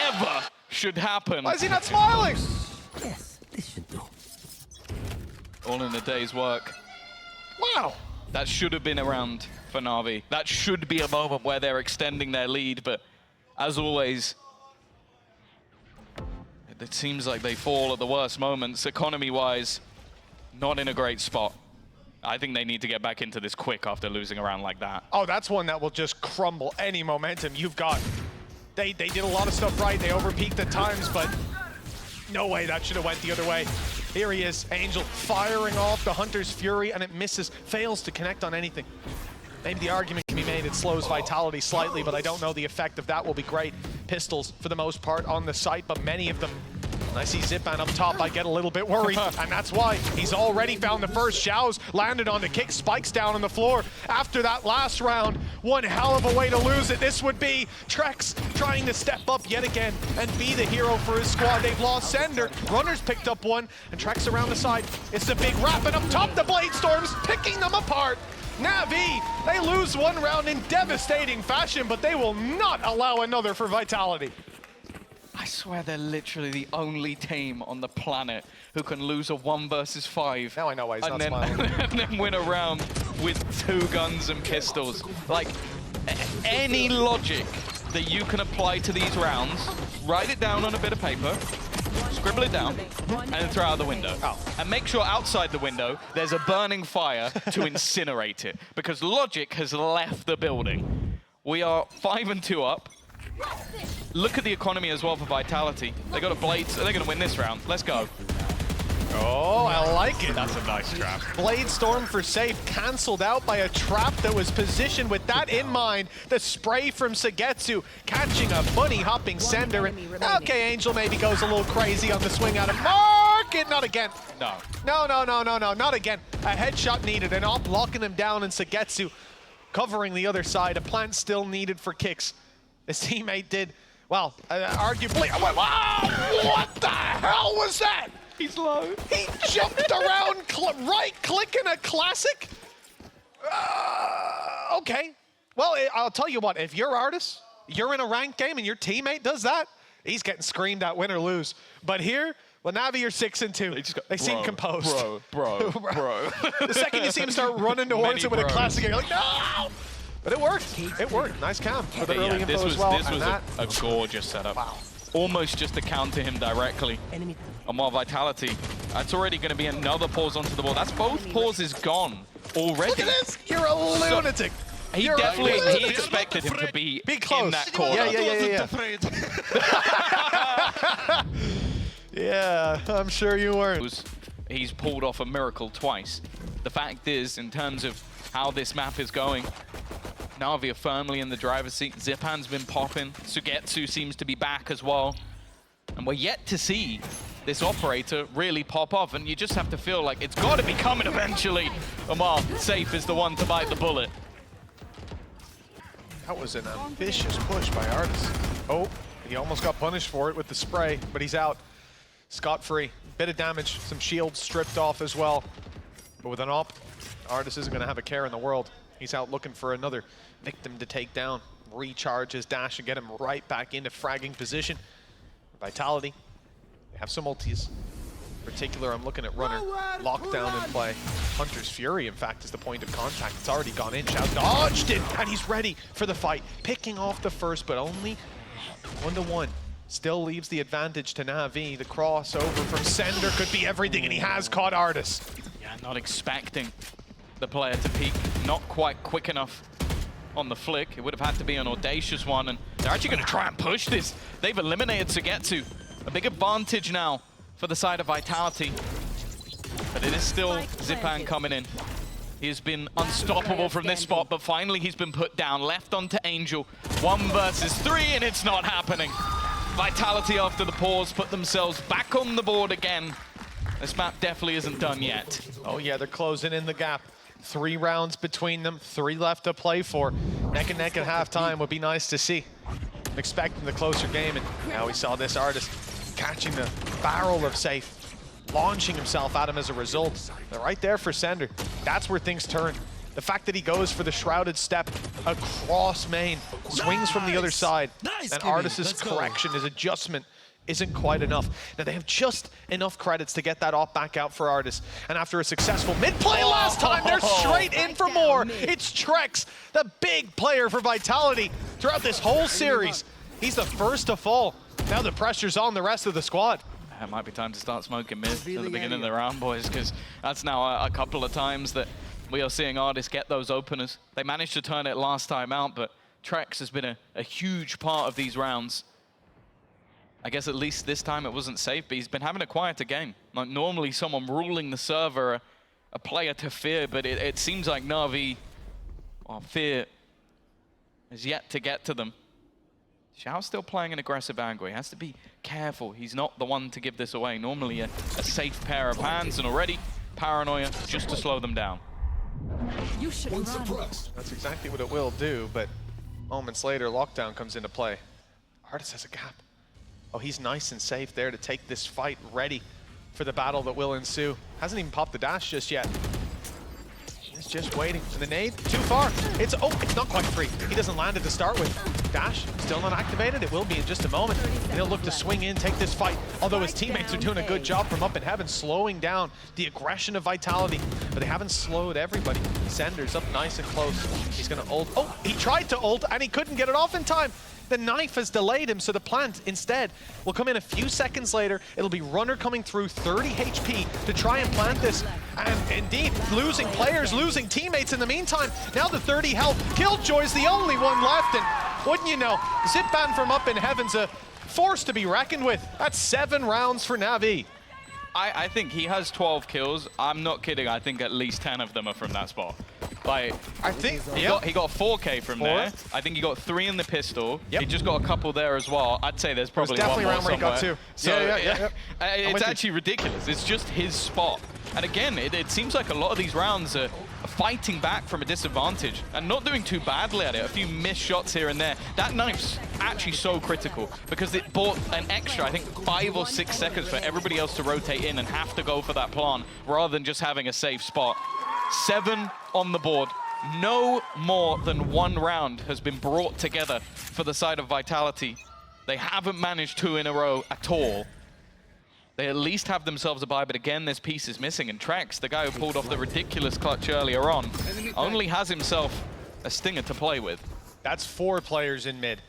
ever should happen. Why is he not smiling? Yes, this should do. All in a day's work. Wow. That should have been a round for Na'Vi. That should be a moment where they're extending their lead, but as always, it seems like they fall at the worst moments. Economy-wise, not in a great spot. I think they need to get back into this quick after losing a round like that. Oh, that's one that will just crumble any momentum you've got. They did a lot of stuff right. They overpeaked at times, but no way that should have went the other way. Here he is, Angel, firing off the Hunter's Fury, and it misses, fails to connect on anything. Maybe the argument can be made it slows Vitality slightly, but I don't know the effect of that will be great. Pistols, for the most part, on the site, but many of them. When I see Zipan up top, I get a little bit worried, and that's why he's already found the first. Xiao's landed on the kick, spikes down on the floor. After that last round, one hell of a way to lose it. This would be Trex trying to step up yet again and be the hero for his squad. They've lost Sender. Runners picked up one, and Trex around the side. It's the big rap, and up top, the Blade Storms picking them apart. Navi, they lose one round in devastating fashion, but they will not allow another for Vitality. I swear they're literally the only team on the planet who can lose a 1 versus 5. Now I know why he's and not then, smiling. and then win a round with 2 guns and pistols. Like, any logic that you can apply to these rounds, write it down on a bit of paper, scribble it down, and then throw it out the window. Oh. And make sure outside the window there's a burning fire to incinerate it, because logic has left the building. We are 5-2 up. Look at the economy as well for Vitality. They got a Blade, so they're going to win this round. Let's go. Oh, I like it. That's a nice trap. Blade Storm for safe, cancelled out by a trap that was positioned with that in mind. The spray from Sagetsu, catching a bunny hopping Sender. Okay, Angel maybe goes a little crazy on the swing out of Market. Not again. No. No, not again. A headshot needed, and Op locking him down, and Sagetsu covering the other side. A plant still needed for kicks. His teammate did, well, arguably. Wow, what the hell was that? He's low. He jumped around, right-clicking a classic? Okay. Well, I'll tell you what, if you're Artis, you're in a ranked game and your teammate does that, he's getting screamed at, win or lose. But here, well, Navi are 6-2. They seem composed. Bro. The second you see him start running towards it with a bros. classic, you're like, no! But it worked. It worked. Nice cam for the early info as well. This was a gorgeous setup. Wow. Almost just to counter him directly. Enemy. And while Vitality, that's already going to be another pause onto the ball. That's both pauses gone already. Look at this! You're a lunatic! He You're definitely a he expected him to be close. in that corner. Yeah. Yeah, I'm sure you weren't. He's pulled off a miracle twice. The fact is, in terms of how this map is going, Na'Vi are firmly in the driver's seat. Zipan's been popping. Sugetsu seems to be back as well. And we're yet to see this operator really pop off, and you just have to feel like it's got to be coming eventually. Amal, safe is the one to bite the bullet. That was an ambitious push by Artis. Oh, he almost got punished for it with the spray, but he's out. Scot-free. Bit of damage, some shields stripped off as well. But with an op, Artis isn't going to have a care in the world. He's out looking for another victim to take down. Recharge his dash and get him right back into fragging position. Vitality, they have some ultis. In particular, I'm looking at Runner. Lockdown in play. Hunter's Fury, in fact, is the point of contact. It's already gone in. Xiao dodged it, and he's ready for the fight. Picking off the first, but only 1-1. Still leaves the advantage to Navi. The crossover from Sender could be everything, and he has caught Artis. Yeah, not expecting the player to peek. Not quite quick enough on the flick. It would have had to be an audacious one, and they're actually going to try and push this. They've eliminated Sugetsu. A big advantage now for the side of Vitality. But it is still Zipan coming in. He has been unstoppable from this spot, but finally he's been put down. Left onto Angel. 1 versus 3, and it's not happening. Vitality, after the pause, put themselves back on the board again. This map definitely isn't done yet. Oh yeah, they're closing in the gap. 3 rounds between them, 3 left to play for. Neck and neck at halftime would be nice to see. I'm expecting the closer game, and now we saw this artist catching the barrel of safe, launching himself at him as a result. They're right there for Sender. That's where things turn. The fact that he goes for the shrouded step across main, swings from the other side, and Artis's correction, his adjustment, isn't quite enough. Now they have just enough credits to get that op back out for Artis. And after a successful mid-play last time, they're straight in for more. It's Trex, the big player for Vitality throughout this whole series. He's the first to fall. Now the pressure's on the rest of the squad. It might be time to start smoking mid at the beginning of the round, boys, because that's now a couple of times that we are seeing Artis get those openers. They managed to turn it last time out, but Trex has been a huge part of these rounds. I guess at least this time it wasn't safe, but he's been having a quieter game. Like normally someone ruling the server, a player to fear, but it seems like NAVI, well, fear is yet to get to them. Xiao's still playing an aggressive angle. He has to be careful. He's not the one to give this away. Normally a safe pair of hands, and already paranoia just to slow them down. You should run. That's exactly what it will do, but moments later, lockdown comes into play. Artis has a gap. Oh, he's nice and safe there to take this fight, ready for the battle that will ensue. Hasn't even popped the dash just yet. He's just waiting for the nade. Too far. It's not quite free. He doesn't land it to start with. Dash still not activated. It will be in just a moment. And he'll look to swing in, take this fight. Although his teammates are doing a good job from up in heaven, slowing down the aggression of Vitality. But they haven't slowed everybody. Sender's up nice and close. He's gonna ult. Oh, he tried to ult and he couldn't get it off in time. The knife has delayed him, so the plant instead will come in a few seconds later. It'll be Runner coming through 30 HP to try and plant this. And indeed, losing players, losing teammates in the meantime. Now the 30 health. Killjoy's the only one left, and wouldn't you know, Zipan from up in heaven's a force to be reckoned with. That's 7 rounds for NAVI. I think he has 12 kills. I'm not kidding. I think at least 10 of them are from that spot. Like, I think he got 4K from there. I think he got 3 in the pistol. Yep. He just got a couple there as well. I'd say there's probably definitely one around more where he got somewhere. 2. So Yeah. it's actually ridiculous. It's just his spot. And again, it seems like a lot of these rounds are fighting back from a disadvantage and not doing too badly at it. A few missed shots here and there. That knife's actually so critical because it bought an extra, I think, 5 or 6 seconds for everybody else to rotate in and have to go for that plant rather than just having a safe spot. 7 on the board. No more than 1 round has been brought together for the side of Vitality. They haven't managed 2 in a row at all. They at least have themselves a bye, but again, this piece is missing. And Trex, the guy who pulled off the ridiculous clutch earlier on, only has himself a stinger to play with. That's 4 players in mid.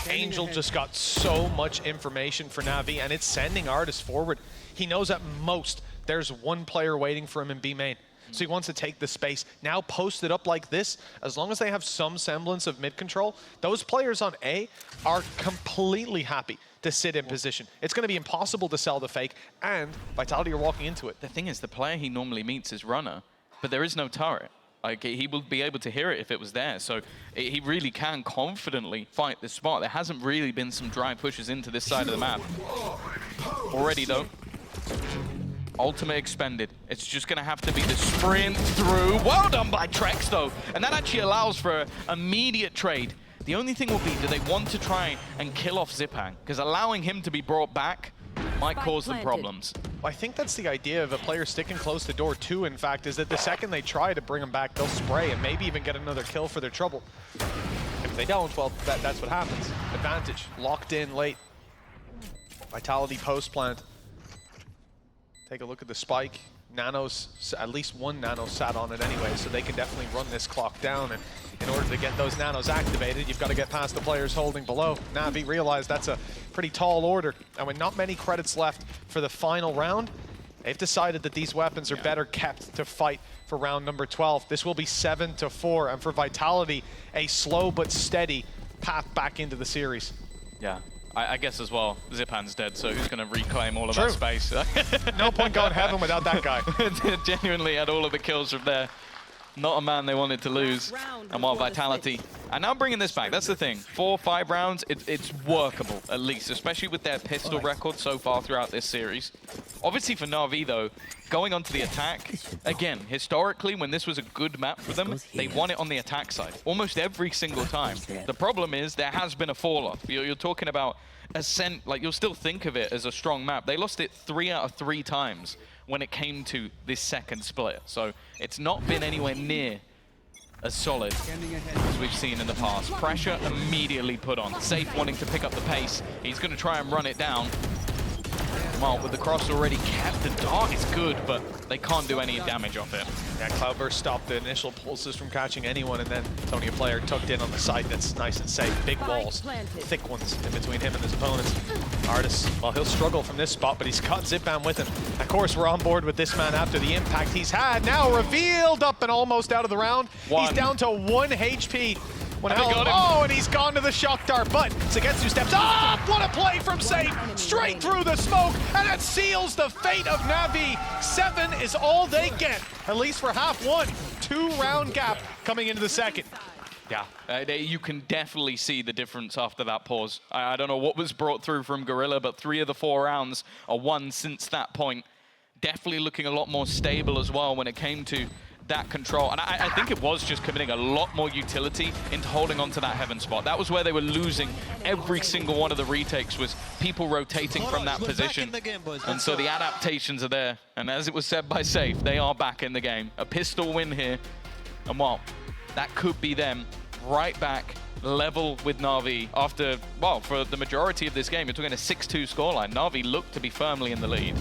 Angel just got so much information for NAVI, and it's sending Artis forward. He knows at most there's 1 player waiting for him in B main. So he wants to take the space. Now posted up like this, as long as they have some semblance of mid control, those players on A are completely happy to sit in position. It's going to be impossible to sell the fake, and Vitality are walking into it. The thing is, the player he normally meets is Runner, but there is no turret. Like, he will be able to hear it if it was there, so he really can confidently fight this spot. There hasn't really been some dry pushes into this side of the map. Already, though. Ultimate expended. It's just going to have to be the sprint through. Well done by Trex, though. And that actually allows for an immediate trade. The only thing will be, do they want to try and kill off Zipan? Because allowing him to be brought back might cause them problems. Well, I think that's the idea of a player sticking close to door 2, in fact, is that the second they try to bring him back, they'll spray and maybe even get another kill for their trouble. If they don't, well, that's what happens. Advantage. Locked in late. Vitality post plant. Take a look at the spike. Nanos, at least 1 nano sat on it anyway, so they can definitely run this clock down. And in order to get those nanos activated, you've got to get past the players holding below. NAVI realized that's a pretty tall order. And with not many credits left for the final round, they've decided that these weapons are better kept to fight for round number 12. This will be 7-4, and for Vitality, a slow but steady path back into the series. Yeah. I guess as well, Zipan's dead, so who's going to reclaim all of True. that space? No point going heaven without that guy. Genuinely had all of the kills from there. Not a man they wanted to lose. And while Vitality, and now bringing this back, that's the thing. 4 or 5 rounds, it's workable, at least, especially with their pistol record so far throughout this series. Obviously for NAVI, though, going onto the attack, again, historically, when this was a good map for them, they won it on the attack side, almost every single time. The problem is there has been a fall-off. You're talking about Ascent, like, you'll still think of it as a strong map. They lost it 3 out of 3 times when it came to this second split. So it's not been anywhere near as solid as we've seen in the past. Pressure immediately put on. Safe wanting to pick up the pace. He's going to try and run it down. Well, with the cross already kept, the dart is good, but they can't do any damage off it. Yeah, Cloudburst stopped the initial pulses from catching anyone, and then Tony, a player, tucked in on the side that's nice and safe. Big walls, thick ones in between him and his opponents. Artis, well, he'll struggle from this spot, but he's got Zipan with him. Of course, we're on board with this man after the impact he's had. Now revealed up and almost out of the round. He's down to 1 HP. And he's gone to the shock dart, but Zagetsu steps up! What a play from Safe! Straight through the smoke, and that seals the fate of NAVI. 7 is all they get, at least for half one. 2-round gap coming into the second. Yeah, you can definitely see the difference after that pause. I don't know what was brought through from Gorilla, but 3 of the 4 rounds are won since that point. Definitely looking a lot more stable as well when it came to that control. And I think it was just committing a lot more utility into holding on to that heaven spot. That was where they were losing every single one of the retakes, was people rotating from that position. And so the adaptations are there. And as it was said by Safe, they are back in the game. A pistol win here. And well, that could be them right back level with NAVI after, well, for the majority of this game, you're talking a 6-2 scoreline. NAVI looked to be firmly in the lead.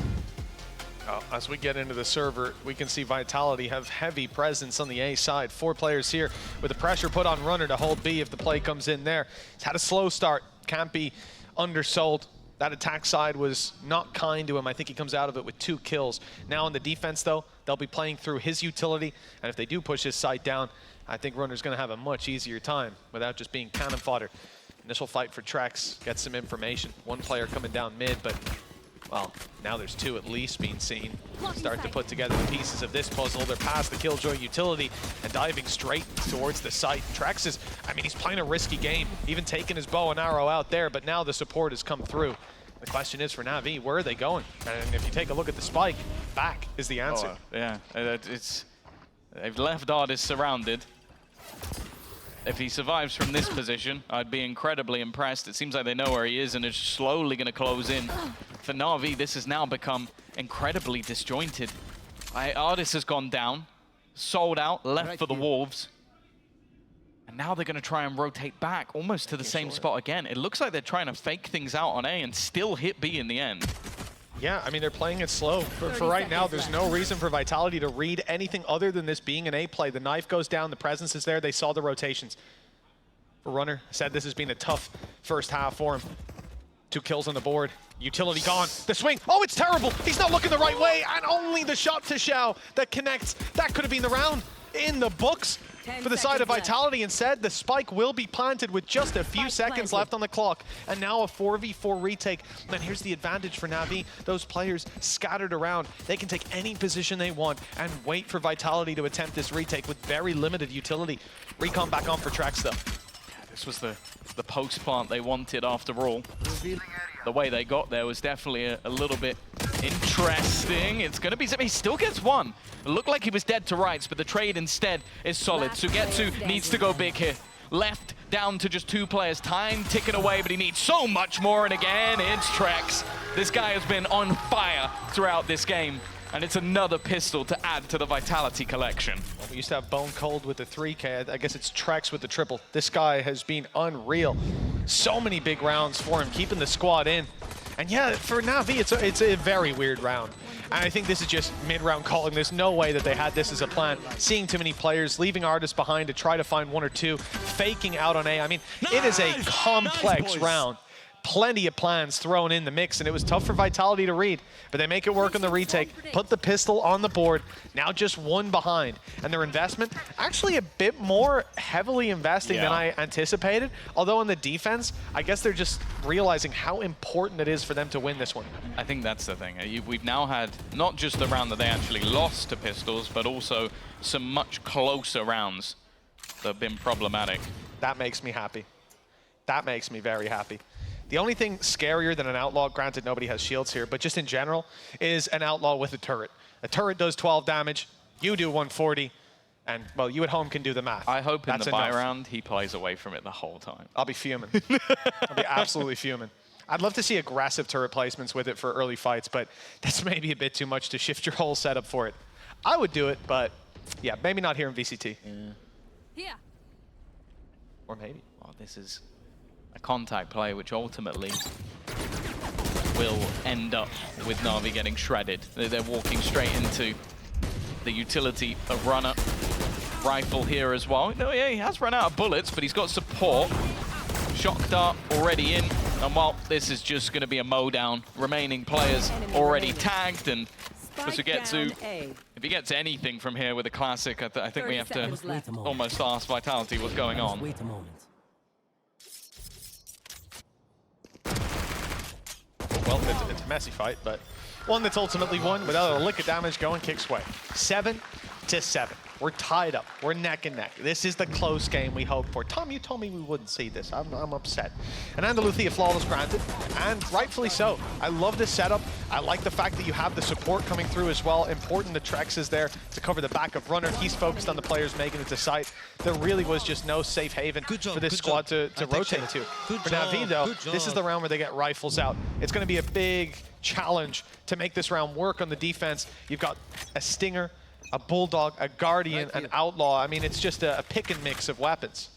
As we get into the server, we can see Vitality have heavy presence on the A side. 4 players here with the pressure put on Runner to hold B if the play comes in there. He's had a slow start, can't be undersold. That attack side was not kind to him. I think he comes out of it with 2 kills. Now on the defense, though, they'll be playing through his utility, and if they do push his side down, I think Runner's going to have a much easier time without just being cannon fodder. Initial fight for Trex, gets some information. 1 player coming down mid, but well, now there's 2 at least being seen. Start to put together the pieces of this puzzle. They're past the Killjoy utility and diving straight towards the site. Trex is, I mean, he's playing a risky game, even taking his bow and arrow out there, but now the support has come through. The question is for NAVI, where are they going? And if you take a look at the spike, back is the answer. Yeah, they've left Artis surrounded. If he survives from this position, I'd be incredibly impressed. It seems like they know where he is and is slowly going to close in. For NAVI, this has now become incredibly disjointed. Artis has gone down, sold out, left for the Wolves. And now they're going to try and rotate back almost to the same spot again. It looks like they're trying to fake things out on A and still hit B in the end. Yeah, I mean, they're playing it slow. For right now, there's no reason for Vitality to read anything other than this being an A play. The knife goes down, the presence is there, they saw the rotations. Runner said this has been a tough first half for him. 2 kills on the board. Utility gone. The swing. Oh, it's terrible. He's not looking the right way, and only the shot to Xiao that connects. That could have been the round in the books for the side of Vitality. Instead, the spike will be planted with just a few seconds left on the clock. And now a 4v4 retake. And here's the advantage for NAVI. Those players scattered around. They can take any position they want and wait for Vitality to attempt this retake with very limited utility. Recon back on for Trex, though. This was the post plant they wanted after all. The way they got there was definitely a little bit interesting. It's going to be something. He still gets 1. It looked like he was dead to rights, but the trade instead is solid. Sugetsu needs to go big here. Left down to just 2 players. Time ticking away, but he needs so much more. And again, it's Trex. This guy has been on fire throughout this game. And it's another pistol to add to the Vitality collection. Well, we used to have Bone Cold with the 3K. I guess it's Trex with the triple. This guy has been unreal. So many big rounds for him, keeping the squad in. And yeah, for NAVI, it's a very weird round. And I think this is just mid-round calling. There's no way that they had this as a plan. Seeing too many players, leaving Artis behind to try to find 1 or 2, faking out on A. I mean, it is a complex round. plenty of plans thrown in the mix, and it was tough for Vitality to read, but they make it work on the retake, put the pistol on the board, now just one behind. And their investment, actually a bit more heavily investing than I anticipated, although on the defense, I guess they're just realizing how important it is for them to win this one. I think that's the thing. We've now had not just the round that they actually lost to Pistols, but also some much closer rounds that have been problematic. That makes me happy. That makes me very happy. The only thing scarier than an Outlaw, granted nobody has shields here, but just in general, is an Outlaw with a turret. A turret does 12 damage, you do 140, and, well, you at home can do the math. I hope in That's the buy enough. round, he plays away from it the whole time. I'll be fuming. I'll be absolutely fuming. I'd love to see aggressive turret placements with it for early fights, but that's maybe a bit too much to shift your whole setup for it. I would do it, but yeah, maybe not here in VCT. Here. Or maybe. Well, this is a contact play, which ultimately will end up with NAVI getting shredded. They're walking straight into the utility of runner. Rifle here as well. No, yeah, he has run out of bullets, but he's got support. Shock dart already in. And while this is just going to be a mow down, remaining players already tagged, and Kusugetsu, if he gets anything from here with a classic, I think we have to almost ask Vitality what's going on. Wait a moment. Well, it's a messy fight, but one that's ultimately won without a lick of damage going kicks way. 7-7. We're tied up. We're neck and neck. This is the close game we hoped for. Tom, you told me we wouldn't see this. I'm upset. And Andalusia flawless granted, and rightfully so. I love this setup. I like the fact that you have the support coming through as well. Important that Trex is there to cover the back of runner. He's focused on the players making it to site. There really was just no safe haven for this squad to rotate to. For NAVI, though, this is the round where they get rifles out. It's going to be a big challenge to make this round work on the defense. You've got a Stinger, a Bulldog, a Guardian, an Outlaw. I mean, it's just a pick and mix of weapons.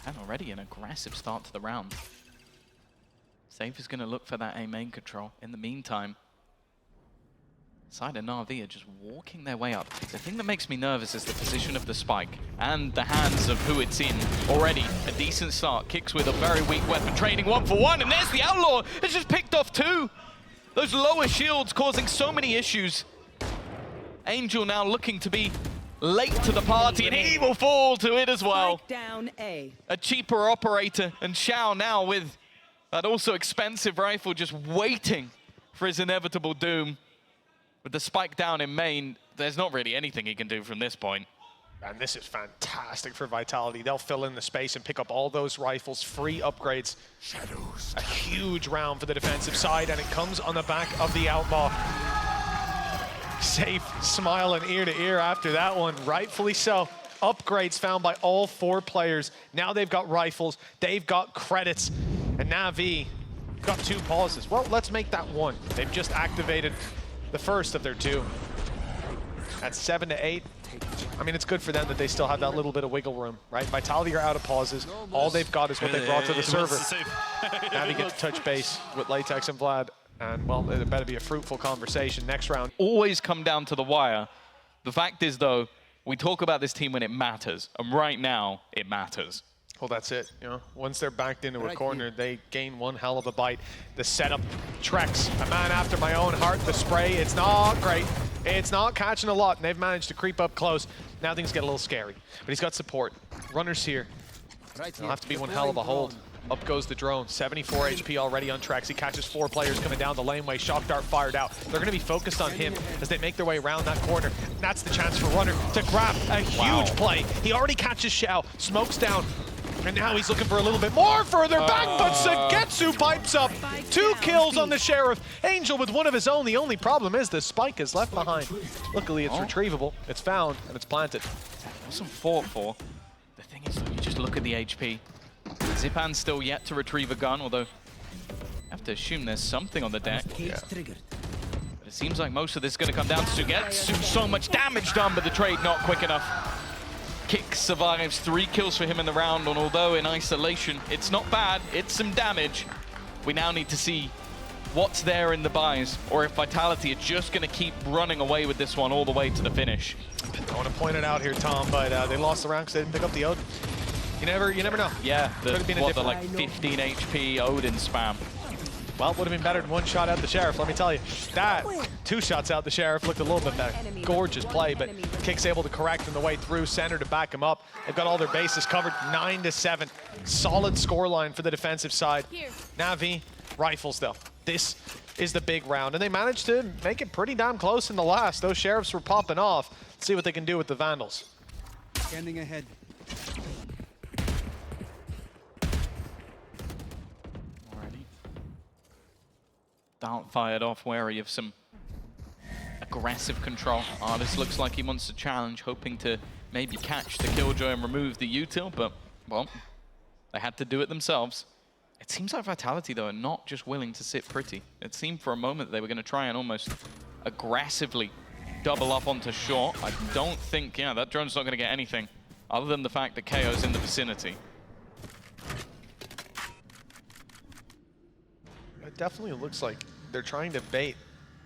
And already an aggressive start to the round. Safe is going to look for that A main control. In the meantime, side of NAVI are just walking their way up. The thing that makes me nervous is the position of the spike and the hands of who it's in. Already a decent start. Kicks with a very weak weapon, trading 1-for-1, and there's the Outlaw. It's just picked off 2. Those lower shields causing so many issues. Angel now looking to be late to the party, and he will fall to it as well. Down A. A cheaper operator, and Shao now with that also expensive rifle just waiting for his inevitable doom. With the spike down in main, there's not really anything he can do from this point. And this is fantastic for Vitality. They'll fill in the space and pick up all those rifles, free upgrades. Shadows. A huge round for the defensive side, and it comes on the back of the Outlaw. Safe, smiling ear to ear after that one, rightfully so. Upgrades found by all 4 players. Now they've got rifles, they've got credits, and NAVI got 2 pauses. Well, let's make that 1. They've just activated the first of their 2. That's 7-8. I mean, it's good for them that they still have that little bit of wiggle room, right? Vitality are out of pauses. All they've got is what they brought to the server. NAVI get to touch base with Latex and Vlad. And, well, it better be a fruitful conversation next round. Always come down to the wire. The fact is, though, we talk about this team when it matters. And right now, it matters. Well, that's it. You know, once they're backed into a corner, they gain one hell of a bite. The setup, Trex, a man after my own heart. The spray, it's not great. It's not catching a lot, and they've managed to creep up close. Now things get a little scary. But he's got support. Runners here. It'll have to be one hell of a hold. Up goes the drone, 74 HP already on Trex. He catches 4 players coming down the laneway. Shock dart fired out. They're going to be focused on him as they make their way around that corner. That's the chance for Runner to grab a huge play. He already catches Shao, smokes down, and now he's looking for a little bit more further back, but Sugetsu pipes up. 2 kills on the Sheriff. Angel with one of his own. The only problem is the spike is left behind. Luckily, it's retrievable. It's found, and it's planted. Wasn't fought for. The thing is, though, you just look at the HP. Zipan's still yet to retrieve a gun, although I have to assume there's something on the deck. Cage triggered. But it seems like most of this is going to come down to Sugetsu. So much damage done, but the trade not quick enough. Kick survives, 3 kills for him in the round, and although in isolation, it's not bad, it's some damage. We now need to see what's there in the buys, or if Vitality are just going to keep running away with this one all the way to the finish. I want to point it out here, Tom, but they lost the round because they didn't pick up the Odin. You never know. Yeah, the, Could've been a what, the different- like 15 HP Odin spam. Well, would have been better than one shot out the Sheriff, let me tell you. That, 2 shots out the Sheriff looked a little bit better. Gorgeous play, but Kick's able to correct on the way through. Center to back him up. They've got all their bases covered, 9-7. Solid scoreline for the defensive side. NAVI, rifles though. This is the big round, and they managed to make it pretty damn close in the last. Those Sheriffs were popping off. Let's see what they can do with the Vandals. Standing ahead. Alrighty. Dart fired off, wary of some aggressive control. Artist looks like he wants to challenge, hoping to maybe catch the Killjoy and remove the util, but, well, they had to do it themselves. It seems like Vitality, though, are not just willing to sit pretty. It seemed for a moment they were going to try and almost aggressively double up onto short. I don't think, yeah, that drone's not going to get anything other than the fact that KO's in the vicinity. It definitely looks like they're trying to bait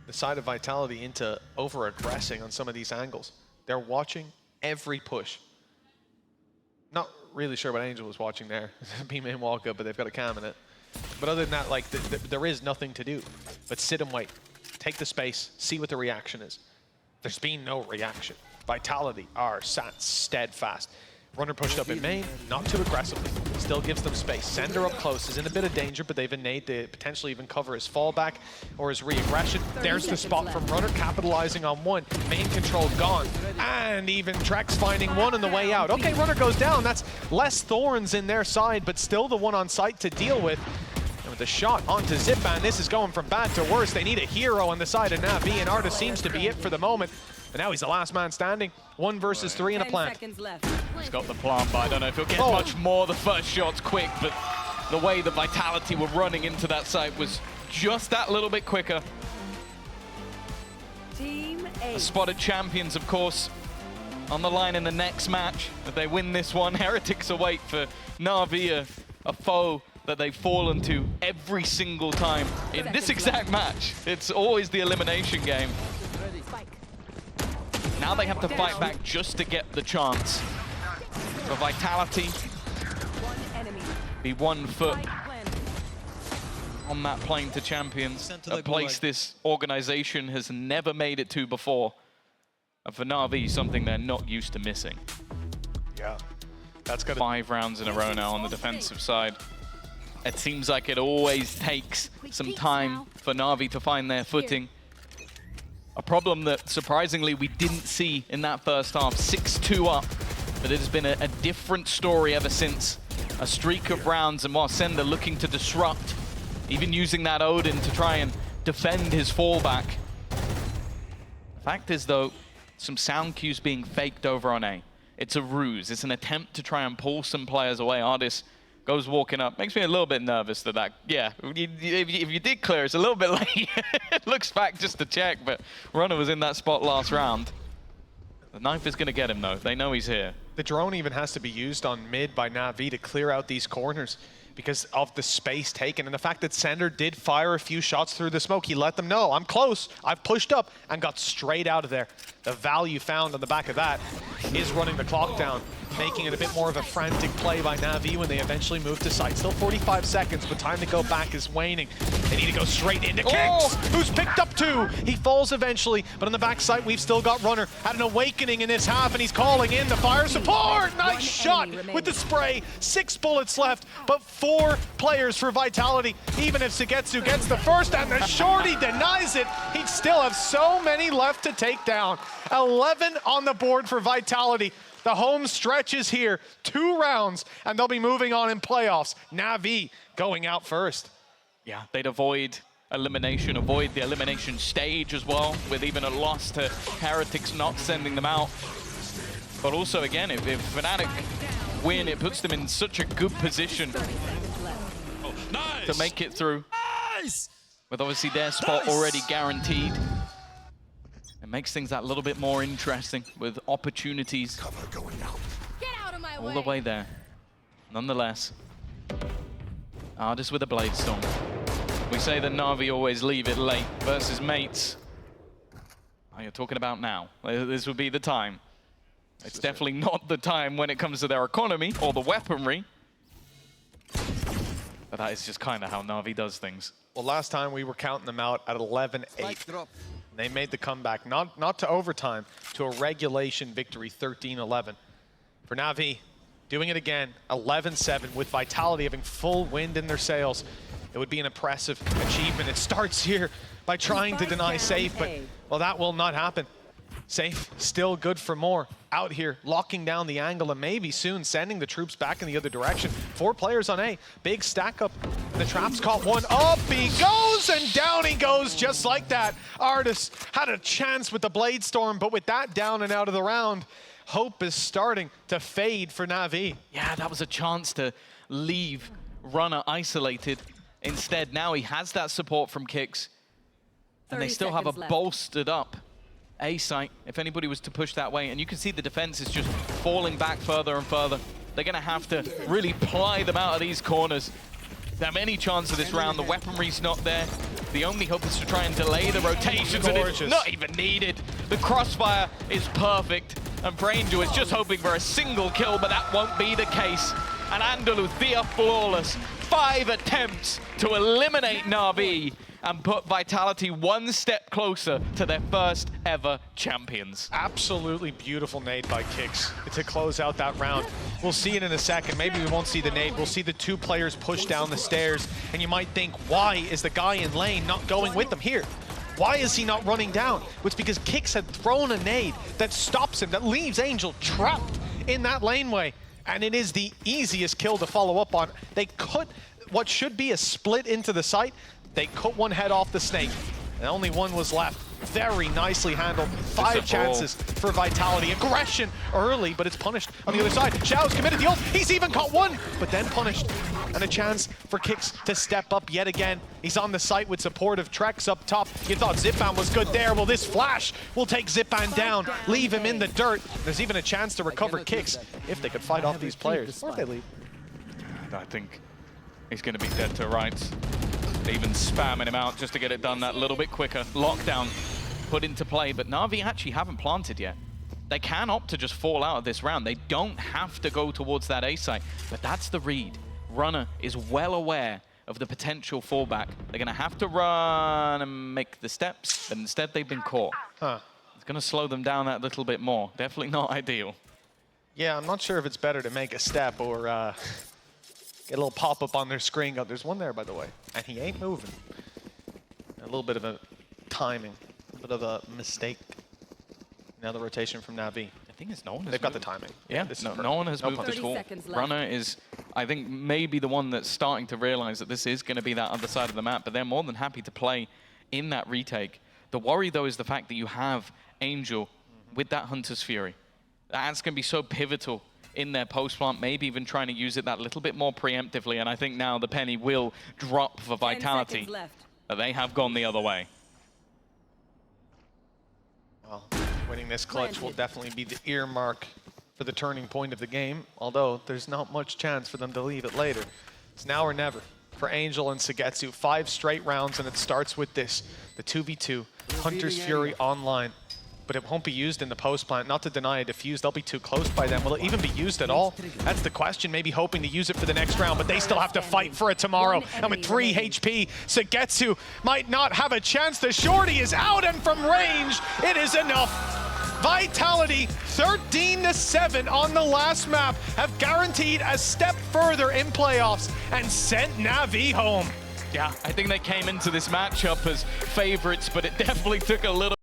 the side of Vitality into over-aggressing on some of these angles. They're watching every push. Not really sure what Angel was watching there. B-main walk-up, but they've got a cam in it. But other than that, like, there is nothing to do but sit and wait. Take the space, see what the reaction is. There's been no reaction. Vitality are sat steadfast. Runner pushed up in main, not too aggressively. Still gives them space. Sender up close is in a bit of danger, but they've innate to potentially even cover his fallback or his re-aggression. There's the spot from Runner, capitalizing on one. Main control gone. And even Trex finding one on the way out. Okay, Runner goes down. That's less thorns in their side, but still the one on site to deal with. And with the shot onto Zipban, this is going from bad to worse. They need a hero on the side of NAVI, and Artis seems to be it for the moment. But now he's the last man standing. 1 versus 3 in a 10 plant. seconds left. He's got the plant, but I don't know if he'll get much more. The first shot's quick, but the way the Vitality were running into that site was just that little bit quicker. Team A. Spotted champions, of course, on the line in the next match. If they win this one, Heretics await for NAVI, a foe that they've fallen to every single time in this exact match. It's always the elimination game. Now they have to fight back just to get the chance. For Vitality, be 1 foot on that plane to champions, a place this organization has never made it to before. And for NAVI, something they're not used to missing. Yeah, that's good. 5 rounds in a row now on the defensive side. It seems like it always takes some time for NAVI to find their footing. A problem that, surprisingly, we didn't see in that first half. 6-2 up, but it has been a different story ever since. A streak of rounds, and while Sender looking to disrupt, even using that Odin to try and defend his fallback. The fact is, though, some sound cues being faked over on A. It's a ruse. It's an attempt to try and pull some players away. Artis goes walking up. Makes me a little bit nervous that, yeah, if you did clear, it's a little bit late. Looks back just to check, but Runner was in that spot last round. The knife is going to get him, though. They know he's here. The drone even has to be used on mid by NAVI to clear out these corners because of the space taken and the fact that Sender did fire a few shots through the smoke. He let them know, I'm close, I've pushed up, and got straight out of there. The value found on the back of that is running the clock down, making it a bit more of a frantic play by NAVI when they eventually move to site. Still 45 seconds, but time to go back is waning. They need to go straight into Kicks, who's picked up 2. He falls eventually, but on the back side, we've still got Runner. Had an awakening in this half, and he's calling in the fire support. Nice shot with the spray. 6 bullets left, but 4 players for Vitality. Even if Sugetsu gets the first and the shorty denies it, he'd still have so many left to take down. 11 on the board for Vitality. The home stretch is here. 2 rounds, and they'll be moving on in playoffs. NAVI going out first. Yeah, they'd avoid elimination, avoid the elimination stage as well, with even a loss to Heretics not sending them out. But also, again, if Fnatic win, it puts them in such a good position to make it through. With obviously their spot already guaranteed. It makes things that little bit more interesting with opportunities all the way there. Nonetheless, Artis with a Blade Storm. We say that NAVI always leave it late versus mates. Oh, you're talking about now. This would be the time. It's definitely not the time when it comes to their economy or the weaponry. But that is just kind of how Na'Vi does things. Well, last time we were counting them out at 11-8. They made the comeback, not to overtime, to a regulation victory, 13-11. For Na'Vi, doing it again, 11-7, with Vitality having full wind in their sails. It would be an impressive achievement. It starts here by trying to deny Safe, but, well, that will not happen. Safe, still good for more. Out here, locking down the angle and maybe soon sending the troops back in the other direction. 4 players on A. Big stack up. The Traps caught one. Up he goes and down he goes just like that. Artis had a chance with the Blade Storm, but with that down and out of the round, hope is starting to fade for Na'Vi. Yeah, that was a chance to leave Runner isolated. Instead, now he has that support from Kicks. And they still have a bolstered up A site, if anybody was to push that way. And you can see the defense is just falling back further and further. They're going to have to really ply them out of these corners. They have any chance of this round. The weaponry's not there. The only hope is to try and delay the rotations, and it's not even needed. The crossfire is perfect, and Branger is just hoping for a single kill, but that won't be the case. And Andaluthia flawless. 5 attempts to eliminate Na'Vi and put Vitality one step closer to their first ever champions. Absolutely beautiful nade by Kicks to close out that round. We'll see it in a second. Maybe we won't see the nade. We'll see the 2 players push down the stairs. And you might think, why is the guy in lane not going with them here? Why is he not running down? Well, it's because Kicks had thrown a nade that stops him, that leaves Angel trapped in that laneway. And it is the easiest kill to follow up on. They cut what should be a split into the site. They cut one head off the snake, and only one was left. Very nicely handled. 5 chances for Vitality. Aggression early, but it's punished on the other side. Xiao's committed the ult. He's even caught one, but then punished. And a chance for Kicks to step up yet again. He's on the site with support of Trex up top. You thought Zipan was good there. Well, this flash will take Zipan down, leave him in the dirt. There's even a chance to recover Kicks if they could fight off these players. Or if they leave. I think he's going to be dead to rights. Even spamming him out just to get it done that little bit quicker. Lockdown put into play, but Na'Vi actually haven't planted yet. They can opt to just fall out of this round. They don't have to go towards that A site, but that's the read. Runner is well aware of the potential fallback. They're going to have to run and make the steps, but instead they've been caught. It's going to slow them down that little bit more. Definitely not ideal. Yeah, I'm not sure if it's better to make a step or get a little pop-up on their screen. Oh, there's one there, by the way, and he ain't moving. A little bit of a timing, a bit of a mistake. Now the rotation from Na'Vi. I think it's no one. They've got the timing. Yeah, no one has moved at all. Runner is, I think, maybe the one that's starting to realize that this is going to be that other side of the map, but they're more than happy to play in that retake. The worry, though, is the fact that you have Angel with that Hunter's Fury. That's going to be so pivotal in their post-plant, maybe even trying to use it that little bit more preemptively, and I think now the penny will drop for Vitality. But they have gone the other way. Well, winning this clutch will definitely be the earmark for the turning point of the game, although there's not much chance for them to leave it later. It's now or never for Angel and Sagetsu. 5 straight rounds, and it starts with this, the 2v2, Hunter's Fury online. But it won't be used in the post plant. Not to deny a defuse, they'll be too close by then. Will it even be used at all? That's the question. Maybe hoping to use it for the next round, but they still have to fight for it tomorrow. And with 3 HP, Sagetsu might not have a chance. The shorty is out, and from range, it is enough. Vitality, 13-7 on the last map, have guaranteed a step further in playoffs and sent Na'Vi home. Yeah, I think they came into this matchup as favorites, but it definitely took a little